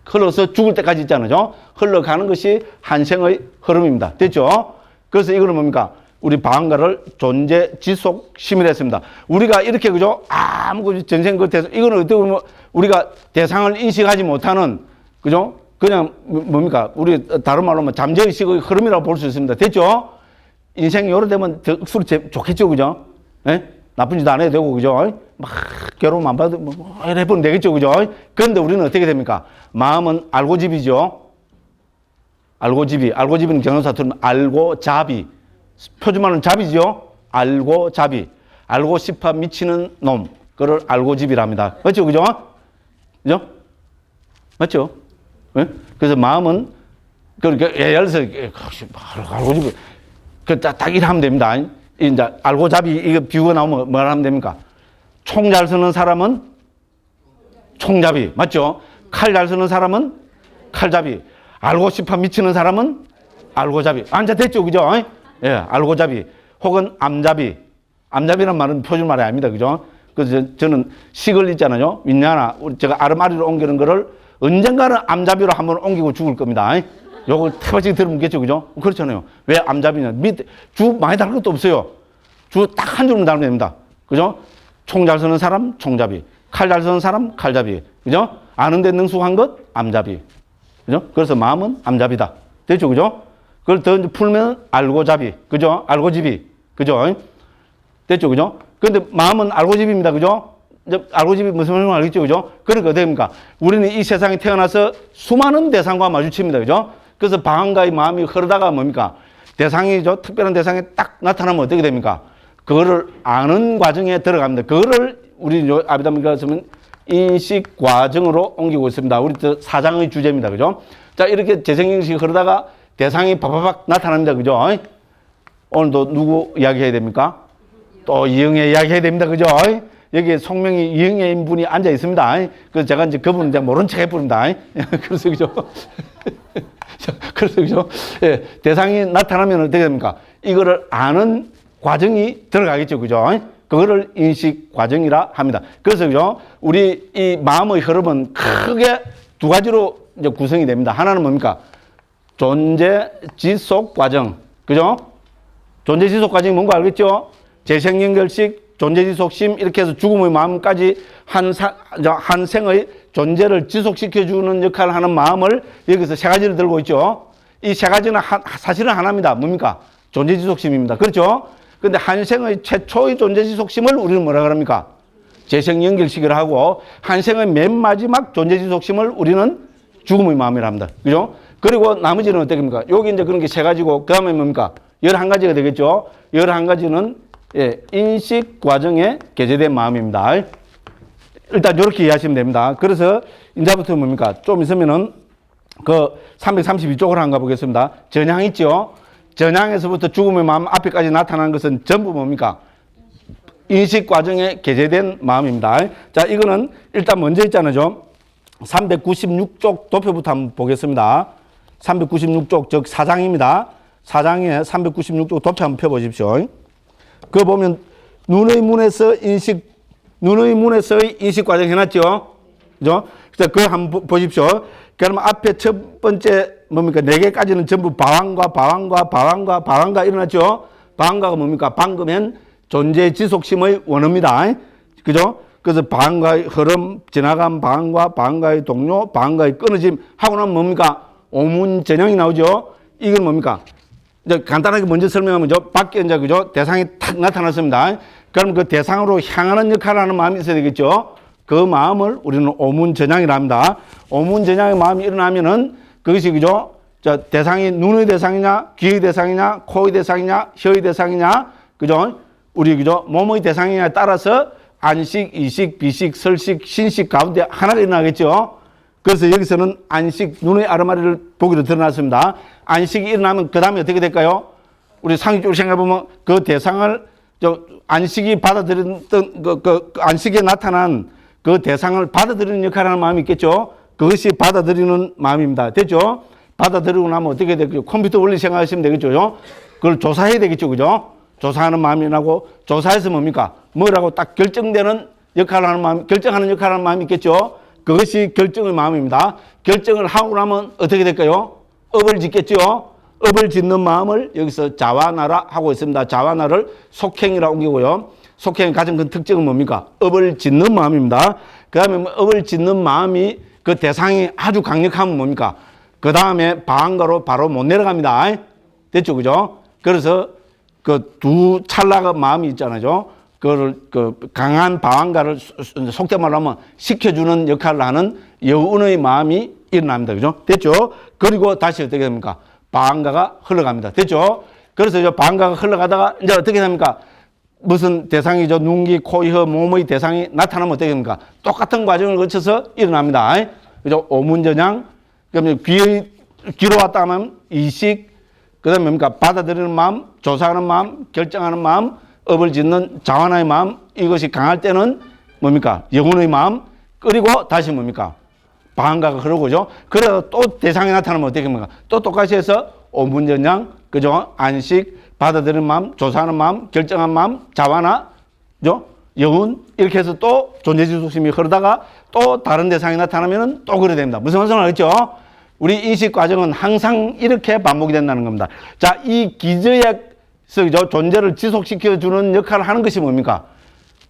흘러서 죽을 때까지 있잖아요. 흘러가는 것이 한생의 흐름입니다. 됐죠? 그래서 이거는 뭡니까? 우리 방가를 존재, 지속, 심의했습니다. 우리가 이렇게, 그죠? 아무 전생 그 대상, 이거는 어떻게 보면 우리가 대상을 인식하지 못하는, 그죠? 그냥 뭡니까? 우리 다른 말로 하면 잠재의식의 흐름이라고 볼 수 있습니다. 됐죠? 인생이 요래 되면 더 억수로 좋겠죠, 그죠? 예? 나쁜 짓 안 해도 되고, 그죠? 막 괴로움 안 받아도 뭐 해보면 되겠죠, 그죠? 그런데 우리는 어떻게 됩니까? 마음은 알고집이죠. 알고집은 경영사 들으면 알고잡이. 표준말은 잡이죠. 알고잡이. 알고 싶어 미치는 놈. 그걸 알고집이랍니다. 맞죠, 그죠? 그죠? 맞죠? 예? 그래서 마음은 그러니까 예를 들어서 알고집이 딱 이렇게 하면 됩니다. 이제 알고잡이 이거 비유가 나오면 뭘 하면 됩니까? 총 잘 쓰는 사람은 총잡이. 맞죠? 칼 잘 쓰는 사람은 칼잡이. 알고 싶어 미치는 사람은 알고잡이. 앉아 됐죠, 그죠? 예, 알고잡이. 혹은 암잡이. 암잡이라는 말은 표준말이 아닙니다, 그죠? 그래서 저는 식을 있잖아요. 윈냐나 제가 아르마리로 옮기는 거를 언젠가는 암잡이로 한번 옮기고 죽을 겁니다. 요걸 태바지게 들으면겠죠, 그죠? 그렇잖아요. 왜 암잡이냐? 밑에 주 많이 다른 것도 없어요. 주 딱 한 줄만 달면 됩니다. 그죠? 총 잘 쓰는 사람, 총잡이. 칼 잘 쓰는 사람, 칼잡이. 그죠? 아는데 능숙한 것, 암잡이. 그죠? 그래서 마음은 암잡이다. 됐죠, 그죠? 그걸 더 이제 풀면 알고잡이. 그죠? 알고집이. 그죠? 됐죠, 그죠? 근데 마음은 알고집입니다. 그죠? 이제 알고집이 무슨 말인지 알겠죠, 그죠? 그러니까 어떻습니까? 우리는 이 세상에 태어나서 수많은 대상과 마주칩니다. 그죠? 그래서 방황가의 마음이 흐르다가 뭡니까? 대상이죠. 특별한 대상이 딱 나타나면 어떻게 됩니까? 그거를 아는 과정에 들어갑니다. 그거를 우리 아비담이가 쓰면 인식 과정으로 옮기고 있습니다. 우리 사장의 주제입니다. 그죠? 자, 이렇게 재생인식이 흐르다가 대상이 바바박 나타납니다. 그죠? 오늘도 누구 이야기해야 됩니까? 또 이영애 이야기해야 됩니다. 그죠? 여기에 송명이 이영애인 분이 앉아 있습니다. 그래서 제가 이제 그분 이제 모른 척 해버립니다. 그래서 그죠? 그래서 그죠? 예, 대상이 나타나면 어떻게 됩니까? 이거를 아는 과정이 들어가겠죠. 그죠? 그거를 인식 과정이라 합니다. 그래서 그죠? 우리 이 마음의 흐름은 크게 두 가지로 이제 구성이 됩니다. 하나는 뭡니까? 존재 지속 과정. 그죠? 존재 지속 과정이 뭔가 알겠죠? 재생 연결식, 존재 지속심 이렇게 해서 죽음의 마음까지 한 생의 존재를 지속시켜주는 역할을 하는 마음을 여기서 세 가지를 들고 있죠. 이 세 가지는 사실은 하나입니다. 뭡니까? 존재 지속심입니다. 그렇죠? 근데 한 생의 최초의 존재 지속심을 우리는 뭐라 그럽니까? 재생 연결식이라 하고 한 생의 맨 마지막 존재 지속심을 우리는 죽음의 마음이라 합니다. 그죠? 그리고 나머지는 어떻게 됩니까? 여기 이제 그런 게 세 가지고 그 다음에 뭡니까? 11가지가 되겠죠? 11가지는 예, 인식 과정에 게재된 마음입니다. 일단 이렇게 이해하시면 됩니다. 그래서 이제부터 뭡니까? 좀 있으면은 그 332쪽으로 한번 가보겠습니다. 전향 있죠? 전향에서부터 죽음의 마음 앞에까지 나타나는 것은 전부 뭡니까? 인식 과정에 게재된 마음입니다. 자, 이거는 일단 먼저 있잖아요. 396쪽 도표부터 한번 보겠습니다. 396쪽, 즉 4장입니다. 4장에 396쪽 도표 한번 펴보십시오. 그거 보면 눈의 문에서의 인식 과정 해놨죠? 그죠? 그래서 그거 한번 보십시오. 그러면 앞에 첫 번째 뭡니까? 4개까지는 전부 방황과 일어났죠? 방황가가 뭡니까? 방금엔 존재 지속심의 원어입니다. 그죠? 그래서 방황가의 흐름, 지나간 방황가의 동료, 방황가의 끊어짐 하고 나면 뭡니까? 오문전형이 나오죠? 이건 뭡니까? 이제 간단하게 먼저 설명하면 밖에 이제 그죠? 대상이 탁 나타났습니다. 그럼 그 대상으로 향하는 역할을 하는 마음이 있어야 되겠죠? 그 마음을 우리는 오문전향이라 합니다. 오문전향의 마음이 일어나면은 그것이 그죠? 자, 대상이 눈의 대상이냐, 귀의 대상이냐, 코의 대상이냐, 혀의 대상이냐, 그죠? 우리 그죠? 몸의 대상이냐에 따라서 안식, 이식, 비식, 설식, 신식 가운데 하나가 일어나겠죠? 그래서 여기서는 안식, 눈의 아르마리를 보기로 드러났습니다. 안식이 일어나면 그 다음에 어떻게 될까요? 우리 상식적으로 생각해보면 그 대상을 안식이 받아들였던 안식에 나타난 그 대상을 받아들이는 역할을 하는 마음이 있겠죠? 그것이 받아들이는 마음입니다. 됐죠? 받아들이고 나면 어떻게 되겠죠? 컴퓨터 원리 생각하시면 되겠죠? 그걸 조사해야 되겠죠? 그죠? 조사하는 마음이 나고, 조사해서 뭡니까? 뭐라고 딱 결정되는 역할을 하는 마음, 결정하는 역할을 하는 마음이 있겠죠? 그것이 결정의 마음입니다. 결정을 하고 나면 어떻게 될까요? 업을 짓겠죠. 업을 짓는 마음을 여기서 자와나라 하고 있습니다. 자와나를 속행이라고 옮기고요. 속행의 가장 큰 특징은 뭡니까? 업을 짓는 마음입니다. 그 다음에 업을 짓는 마음이 그 대상이 아주 강력하면 뭡니까? 그 다음에 방한가로 바로 못 내려갑니다. 됐죠? 그죠? 그래서 그 두 찰나가 마음이 있잖아요. 그 강한 방한가를 속된 말로 하면 식혀주는 역할을 하는 여운의 마음이 일어납니다. 그죠? 됐죠? 그리고 다시 어떻게 됩니까? 방한가가 흘러갑니다. 됐죠? 그래서 이제 방한가가 흘러가다가 이제 어떻게 됩니까? 무슨 대상이죠? 눈기, 코, 혀, 몸의 대상이 나타나면 어떻게 됩니까? 똑같은 과정을 거쳐서 일어납니다. 그죠? 오문전향, 그러면 귀로 왔다 하면 이식, 그 다음에 뭡니까? 받아들이는 마음, 조사하는 마음, 결정하는 마음, 업을 짓는 자완의 마음, 이것이 강할 때는 뭡니까? 영혼의 마음, 그리고 다시 뭡니까? 방한가가 흐르고죠. 그래서 또 대상이 나타나면 어떻게 됩니까? 또 똑같이 해서 오문전향, 그죠? 안식, 받아들이는 마음, 조사하는 마음, 결정한 마음, 자완화, 그죠? 영혼, 이렇게 해서 또 존재지속심이 흐르다가 또 다른 대상이 나타나면 또 그래 됩니다. 무슨 말씀을 하겠죠? 우리 인식 과정은 항상 이렇게 반복이 된다는 겁니다. 자, 이 기저에서 존재를 지속시켜주는 역할을 하는 것이 뭡니까?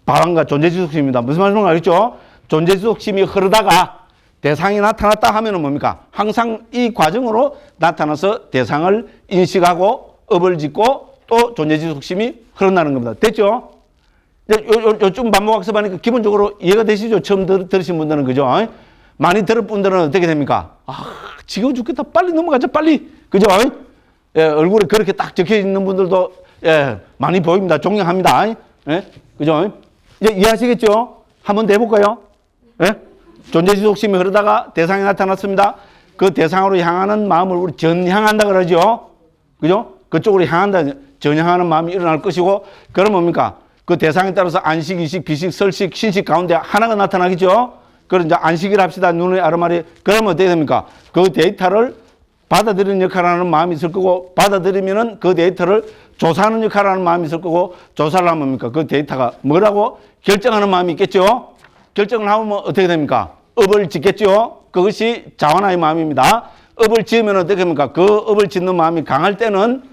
방한가 존재지속심입니다. 무슨 말씀을 하겠죠? 존재지속심이 흐르다가 대상이 나타났다 하면은 뭡니까? 항상 이 과정으로 나타나서 대상을 인식하고 업을 짓고 또 존재지속심이 흐른다는 겁니다. 됐죠? 요즘 반복학습하니까 기본적으로 이해가 되시죠? 처음 들으신 분들은, 그죠? 많이 들을 분들은 어떻게 됩니까? 아, 지겨워 죽겠다. 빨리 넘어가자, 빨리. 그죠? 예, 얼굴에 그렇게 딱 적혀 있는 분들도, 예, 많이 보입니다. 존경합니다. 예? 그죠? 이제 이해하시겠죠? 한번 더 해볼까요? 예? 존재지속심이 흐르다가 대상이 나타났습니다. 그 대상으로 향하는 마음을 우리 전향한다 그러죠? 그죠? 그쪽으로 향한다, 전향하는 마음이 일어날 것이고, 그럼 뭡니까? 그 대상에 따라서 안식, 이식, 비식, 설식, 신식 가운데 하나가 나타나겠죠? 그럼 이제 안식을 합시다. 눈의 아르마리. 그러면 어떻게 됩니까? 그 데이터를 받아들이는 역할을 하는 마음이 있을 거고, 받아들이면은 그 데이터를 조사하는 역할을 하는 마음이 있을 거고, 조사를 하면 뭡니까? 그 데이터가 뭐라고 결정하는 마음이 있겠죠? 결정을 하면 어떻게 됩니까? 업을 짓겠죠? 그것이 자완화의 마음입니다. 업을 지으면 어떻게 됩니까? 그 업을 짓는 마음이 강할 때는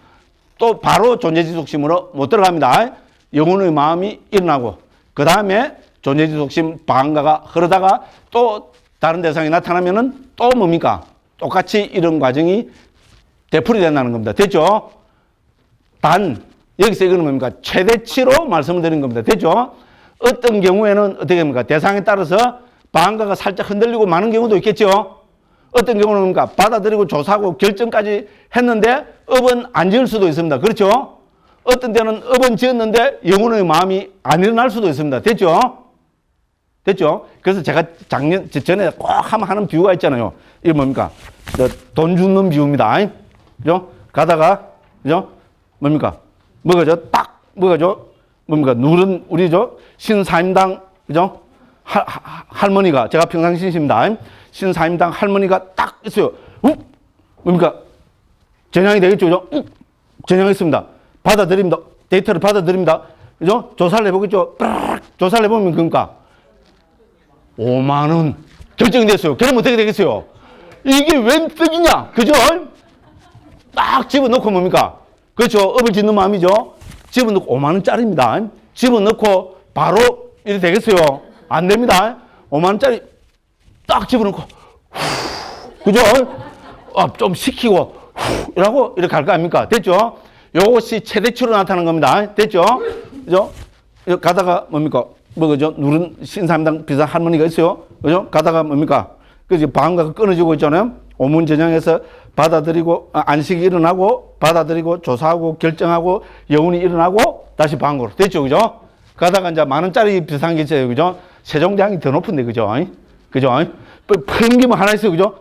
또 바로 존재지속심으로 못 들어갑니다. 영혼의 마음이 일어나고, 그 다음에 존재지속심 방한가가 흐르다가 또 다른 대상이 나타나면은 또 뭡니까? 똑같이 이런 과정이 되풀이 된다는 겁니다. 됐죠? 단, 여기서 이거는 뭡니까? 최대치로 말씀을 드린 겁니다. 됐죠? 어떤 경우에는 어떻게 됩니까? 대상에 따라서 방한가가 살짝 흔들리고 마는 경우도 있겠죠? 어떤 경우는 뭡니까? 받아들이고 조사하고 결정까지 했는데 업은 안 지을 수도 있습니다. 그렇죠? 어떤 때는 업은 지었는데 영혼의 마음이 안 일어날 수도 있습니다. 됐죠? 됐죠? 그래서 제가 전에 꼭 하는 비유가 있잖아요. 이게 뭡니까? 돈 주는 비유입니다. 그죠? 가다가, 그죠? 뭡니까? 뭐가죠? 딱, 뭐가죠? 뭡니까? 누른, 우리죠? 신사임당, 그죠? 할머니가, 제가 평상신입니다. 신사임당 할머니가 딱 있어요. 뭡니까? 전향이 되겠죠? 그죠? 전향했습니다. 받아들입니다. 데이터를 받아들입니다. 그죠? 조사를 해보겠죠? 조사를 해보면 그러니까 5만원 결정이 됐어요. 그럼 어떻게 되겠어요? 이게 웬 떡이냐? 그죠? 딱 집어넣고 뭡니까? 그렇죠? 업을 짓는 마음이죠? 집어넣고 5만원짜리입니다. 집어넣고 바로 이렇게 되겠어요? 안 됩니다. 5만원짜리 딱 집어넣고 그죠? 좀 식히고 이라고 이렇게 갈 거 아닙니까? 됐죠? 요것이 최대치로 나타나는 겁니다. 됐죠? 그죠? 가다가 뭡니까? 그죠? 누른 신사임당 비서 할머니가 있어요. 그죠? 가다가 뭡니까? 그죠? 방한가가 끊어지고 있잖아요. 오문전향에서 받아들이고, 안식이 일어나고, 받아들이고, 조사하고, 결정하고, 여운이 일어나고, 다시 방한가로. 됐죠? 그죠? 가다가 이제 10,000원짜리 비싼 게 있어요. 그죠? 세종대왕이 더 높은데, 그죠? 그죠? 팽기만 하나 있어요. 그죠?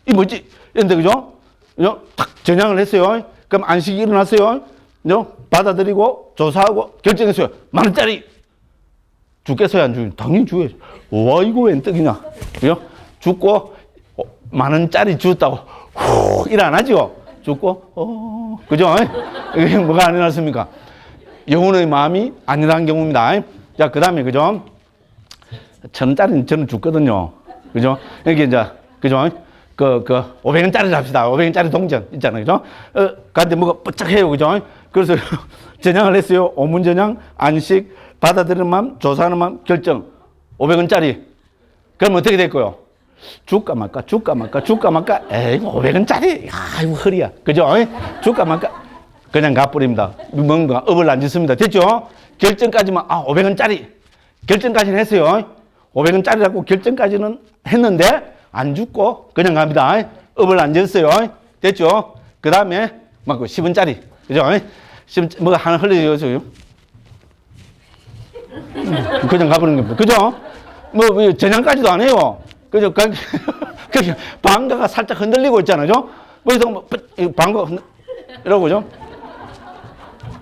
이 뭐지? 이런데, 그죠? 그죠? 탁 전향을 했어요. 그럼 안식이 일어났어요. 그죠? 받아들이고, 조사하고, 결정했어요. 10,000원짜리! 죽겠어요? 안 죽겠어요? 당연히 죽어야죠. 와, 이거 웬 떡이냐? 그죠? 죽고, 10,000원짜리 주었다고, 일 안 하죠? 죽고, 그죠? 이게 뭐가 안 일어났습니까? 영혼의 마음이 안 일어난 경우입니다. 자, 그 다음에, 그죠? 1,000원짜리는 저는 죽거든요. 그죠? 여기 이제, 그죠? 500원짜리 합시다. 500원짜리 동전 있잖아요. 그죠? 근데 뭐가 뻗쩍해요. 그죠? 그래서 전향을 했어요. 오문전향, 안식, 받아들이는 마음, 조사하는 마음, 결정. 500원짜리. 그럼 어떻게 될까요? 줄까 말까, 줄까 말까, 줄까 말까. 에이, 500원짜리. 야, 이거 허리야. 그죠? 줄까 말까. 그냥 가버립니다. 뭔가 업을 안 짓습니다. 됐죠? 결정까지만, 500원짜리. 결정까지는 했어요. 500원짜리라고 결정까지는 했는데, 안 죽고 그냥 갑니다. 업을 안 졌어요. 됐죠? 그 다음에 막 10원짜리. 그죠? 10원, 뭐가 하나 흘려져요. 그냥 가버리는 겁니다. 그죠? 뭐 전향까지도 안 해요. 그죠? 그냥 방가가 살짝 흔들리고 있잖아요. 그래서 뭐 방가가 이러고 그죠?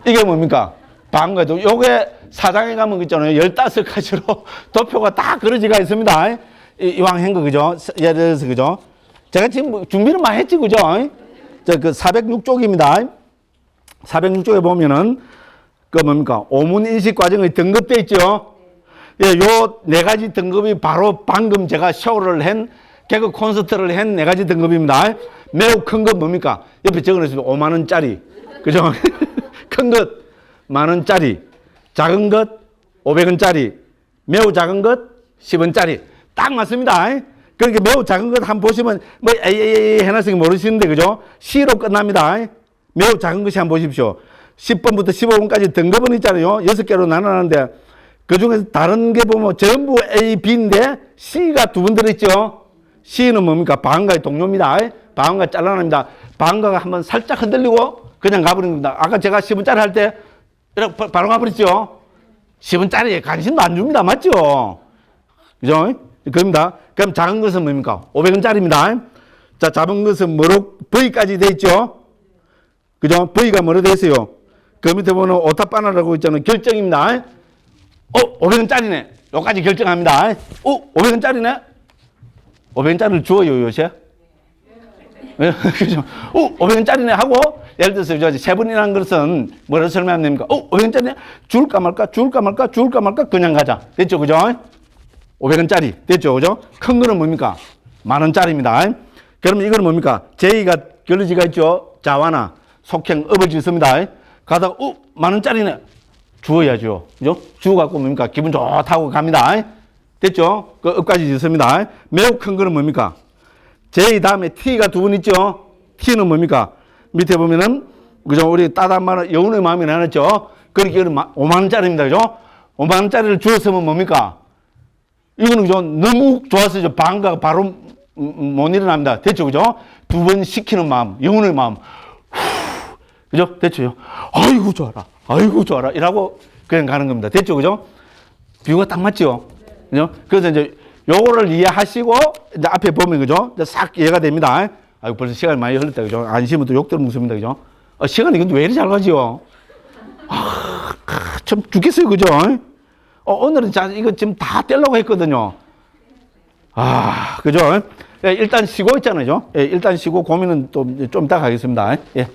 이게 뭡니까? 방가도 요게 사장에 가면 있잖아요. 15가지로 도표가 다 그려지가 있습니다. 이왕 한 거, 그죠? 예를 들어서, 그죠? 제가 지금 뭐 준비를 많이 했지, 그죠? 그 406쪽입니다. 406쪽에 보면은, 뭡니까? 오문인식 과정의 등급돼 있죠? 예, 요 4가지 등급이 바로 방금 제가 쇼를 한, 개그 콘서트를 한 4가지 등급입니다. 매우 큰 것 뭡니까? 옆에 적어놨습니다. 5만원짜리. 그죠? 큰 것, 10,000원짜리. 작은 것, 500원짜리. 매우 작은 것, 10원짜리. 딱 맞습니다. 그러니까 매우 작은 것 한번 보시면 뭐 에이 해놨으니 모르시는데 그죠? C로 끝납니다. 매우 작은 것이 한번 보십시오. 10번부터 15번까지 등급은 있잖아요. 6개로 나눠놨는데 그 중에서 다른 게 보면 전부 A, B인데 C가 2번 들어있죠. C는 뭡니까? 방가의 동료입니다. 방가 잘라납니다. 방가가 한번 살짝 흔들리고 그냥 가버리는 겁니다. 아까 제가 10원짜리 할 때 이렇게 바로 가버렸죠. 10원짜리에 관심도 안 줍니다. 맞죠? 그죠? 그럽니다. 그럼 작은 것은 뭡니까? 500원짜리입니다. 자, 작은 것은 뭐로 V까지 돼 있죠? 그죠? V가 뭐로 돼 있어요? 그 밑에 보면 오타바나라고 있잖아요. 결정입니다. 500원짜리네. 여기까지 결정합니다. 500원짜리네? 500원짜리를 주어요, 요새? 그죠? 500원짜리네 하고, 예를 들어서 세 번이라는 것은 뭐라고 설명하면 됩니까? 500원짜리네? 줄까 말까, 줄까 말까, 줄까 말까, 그냥 가자. 됐죠? 그죠? 500원짜리. 됐죠? 그죠? 큰 거는 뭡니까? 10,000원짜리입니다. 그러면 이거는 뭡니까? J가 결러지가 있죠? 자와나, 속행, 업을 짓습니다. 가다가, 10,000원짜리네. 주어야죠. 그죠? 주어갖고 뭡니까? 기분 좋다고 갑니다. 됐죠? 그 업까지 짓습니다. 매우 큰 거는 뭡니까? J 다음에 T가 2번 있죠? T는 뭡니까? 밑에 보면은, 그죠? 우리 따단마는 여운의 마음이 나눴죠? 그러니까 이거는 50,000원짜리입니다. 그죠? 50,000원짜리를 주었으면 뭡니까? 이거는 그죠? 너무 좋았어요. 방가가 바로 못 일어납니다. 됐죠? 그죠? 2번 시키는 마음, 영혼의 마음. 그죠? 됐죠? 아이고, 좋아라. 아이고, 좋아라. 이라고 그냥 가는 겁니다. 됐죠? 그죠? 비유가 딱 맞죠? 그죠? 그래서 이제 요거를 이해하시고, 이제 앞에 보면, 그죠? 이제 싹 이해가 됩니다. 아이고, 벌써 시간이 많이 흘렀다. 그죠? 안심은 또 욕들 묻습니다. 그죠? 시간이 근데 왜 이리 잘 가지요? 참 죽겠어요. 그죠? 오늘은 이거 지금 다 떼려고 했거든요. 그죠? 예, 일단 쉬고 있잖아요. 예, 일단 쉬고 고민은 좀 이따 가겠습니다. 예.